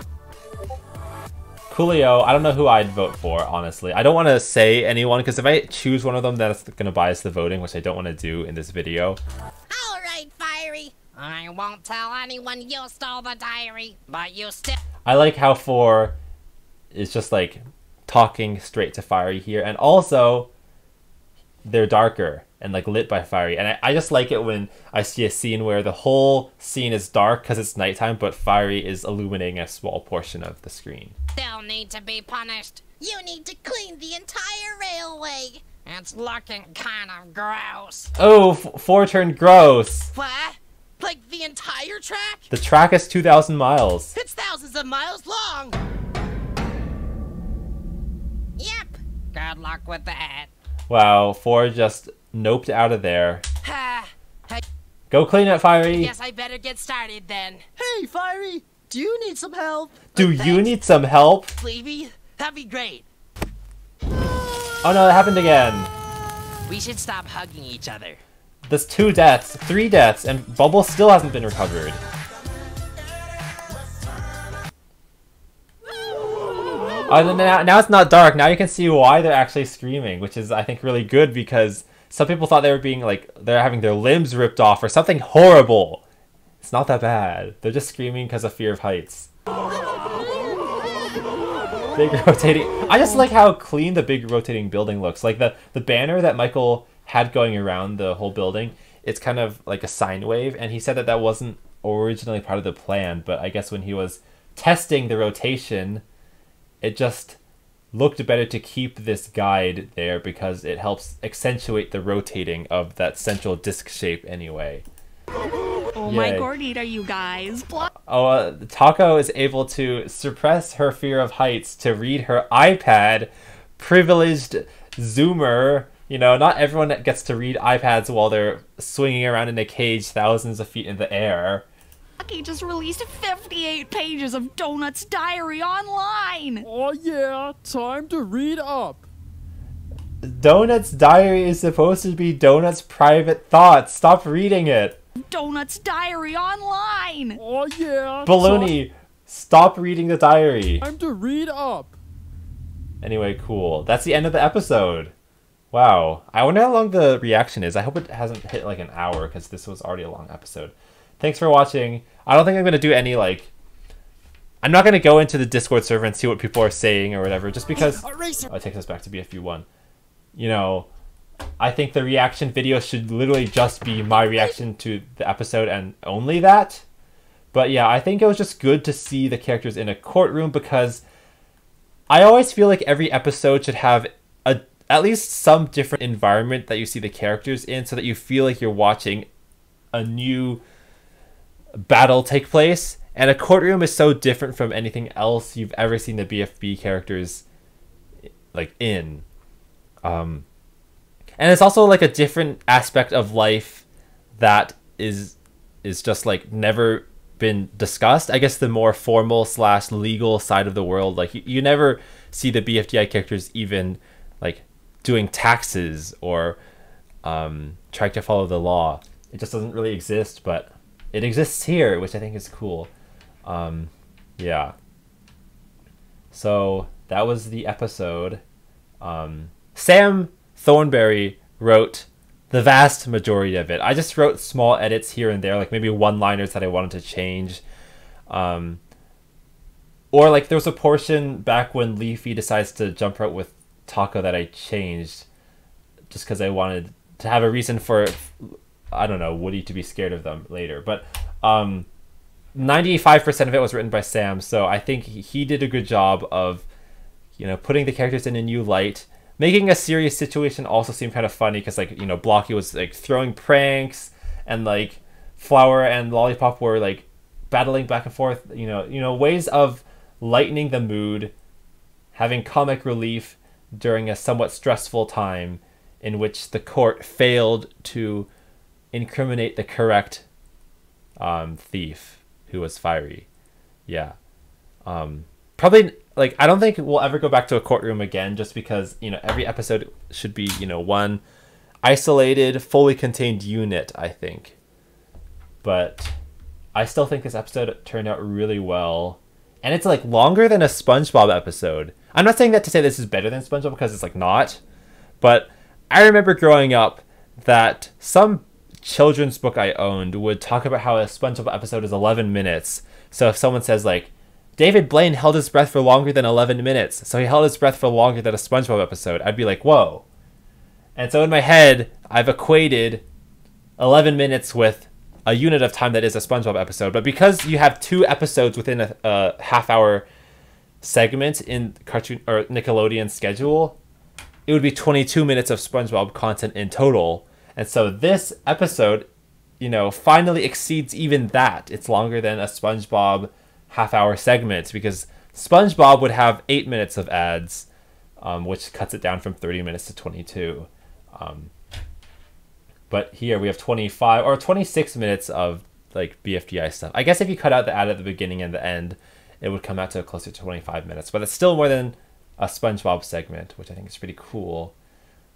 Coolio, I don't know who I'd vote for, honestly. I don't want to say anyone, because if I choose one of them, that's going to bias the voting, which I don't want to do in this video. Alright, Fiery. I won't tell anyone you stole the diary, but you still... I like how 4 is just like talking straight to Fiery here, and also they're darker and like lit by Fiery, and I just like it when I see a scene where the whole scene is dark because it's nighttime, but Fiery is illuminating a small portion of the screen. Still need to be punished. You need to clean the entire railway. It's looking kind of gross. Oh, 4 turned gross. What? Like the entire track? The track is 2,000 miles. It's thousands of miles long. Yep. Good luck with that. Wow, 4 just noped out of there. Ha! Go clean it, Fiery. Guess I better get started then. Hey, Fiery! Do you need some help? Do you need some help? Sleepy? That'd be great. Oh no, that happened again. We should stop hugging each other. There's 2 deaths, 3 deaths, and Bubble still hasn't been recovered. Now it's not dark. Now you can see why they're actually screaming, which is, I think, really good because some people thought they were being like, they're having their limbs ripped off or something horrible. It's not that bad. They're just screaming because of fear of heights. Big rotating. I just like how clean the big rotating building looks. Like the banner that Michael had going around the whole building, it's kind of like a sine wave, and he said that that wasn't originally part of the plan, but I guess when he was testing the rotation, it just looked better to keep this guide there because it helps accentuate the rotating of that central disc shape anyway. Oh my gordita, you guys. Taco is able to suppress her fear of heights to read her iPad. Privileged zoomer. You know, not everyone gets to read iPads while they're swinging around in a cage thousands of feet in the air. He just released 58 pages of Donut's diary online. Oh yeah, time to read up. Donut's diary is supposed to be Donut's private thoughts. Stop reading it. Donut's diary online. Oh yeah. Baloney, stop reading the diary. Time to read up. Anyway, cool. That's the end of the episode. Wow. I wonder how long the reaction is. I hope it hasn't hit like an hour because this was already a long episode. Thanks for watching. I don't think I'm going to do any, like... I'm not going to go into the Discord server and see what people are saying or whatever, just because... Oh, it takes us back to BFB 1. You know, I think the reaction video should literally just be my reaction to the episode and only that. But yeah, I think it was just good to see the characters in a courtroom because I always feel like every episode should have at least some different environment that you see the characters in so that you feel like you're watching a new battle take place. And a courtroom is so different from anything else you've ever seen the BFB characters like in. And it's also like a different aspect of life that is just like never been discussed. I guess the more formal / legal side of the world, like you never see the BFDI characters even like doing taxes or trying to follow the law. It just doesn't really exist, but it exists here, which I think is cool. Yeah. So that was the episode. Sam Thornberry wrote the vast majority of it. I just wrote small edits here and there, like maybe one-liners that I wanted to change. Or like there was a portion back when Leafy decides to jump out with Taco that I changed just because I wanted to have a reason for, I don't know, Woody to be scared of them later. But 95% of it was written by Sam, so I think he did a good job of, you know, putting the characters in a new light, making a serious situation also seem kind of funny because, like, you know, Blocky was like throwing pranks and like Flower and Lollipop were like battling back and forth, you know, ways of lightening the mood, having comic relief during a somewhat stressful time in which the court failed to incriminate the correct thief, who was Fiery. Yeah. Probably, like, I don't think we'll ever go back to a courtroom again just because, you know, every episode should be, you know, one isolated, fully contained unit, I think. But I still think this episode turned out really well. And it's, like, longer than a SpongeBob episode. I'm not saying that to say this is better than SpongeBob because it's, like, not. But I remember growing up that some children's book I owned would talk about how a SpongeBob episode is 11 minutes. So if someone says like, David Blaine held his breath for longer than 11 minutes, so he held his breath for longer than a SpongeBob episode, I'd be like, whoa. And so in my head, I've equated 11 minutes with a unit of time that is a SpongeBob episode. But because you have 2 episodes within a half-hour segment in Cartoon or Nickelodeon's schedule, it would be 22 minutes of SpongeBob content in total. And so this episode, you know, finally exceeds even that. It's longer than a SpongeBob half-hour segment because SpongeBob would have 8 minutes of ads, which cuts it down from 30 minutes to 22. But here we have 25 or 26 minutes of like BFDI stuff. I guess if you cut out the ad at the beginning and the end, it would come out to closer to 25 minutes. But it's still more than a SpongeBob segment, which I think is pretty cool.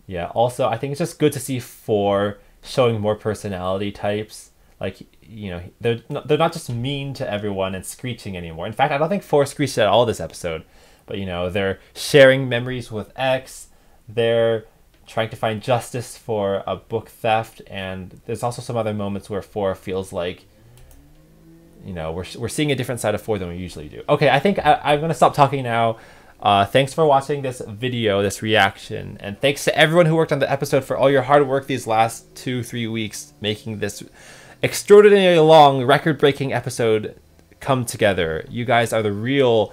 Yeah, also, I think it's just good to see 4 showing more personality types. Like, you know, they're not just mean to everyone and screeching anymore. In fact, I don't think 4 screeched at all this episode. But, you know, they're sharing memories with X. They're trying to find justice for a book theft. And there's also some other moments where 4 feels like, you know, we're seeing a different side of 4 than we usually do. Okay, I think I'm going to stop talking now. Thanks for watching this video, this reaction. And thanks to everyone who worked on the episode for all your hard work these last 2-3 weeks making this extraordinarily long, record-breaking episode come together. You guys are the real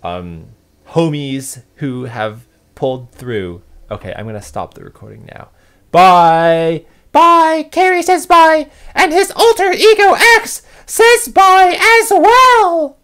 homies who have pulled through. Okay, I'm gonna stop the recording now. Bye! Bye! Cary says bye! And his alter ego X says bye as well!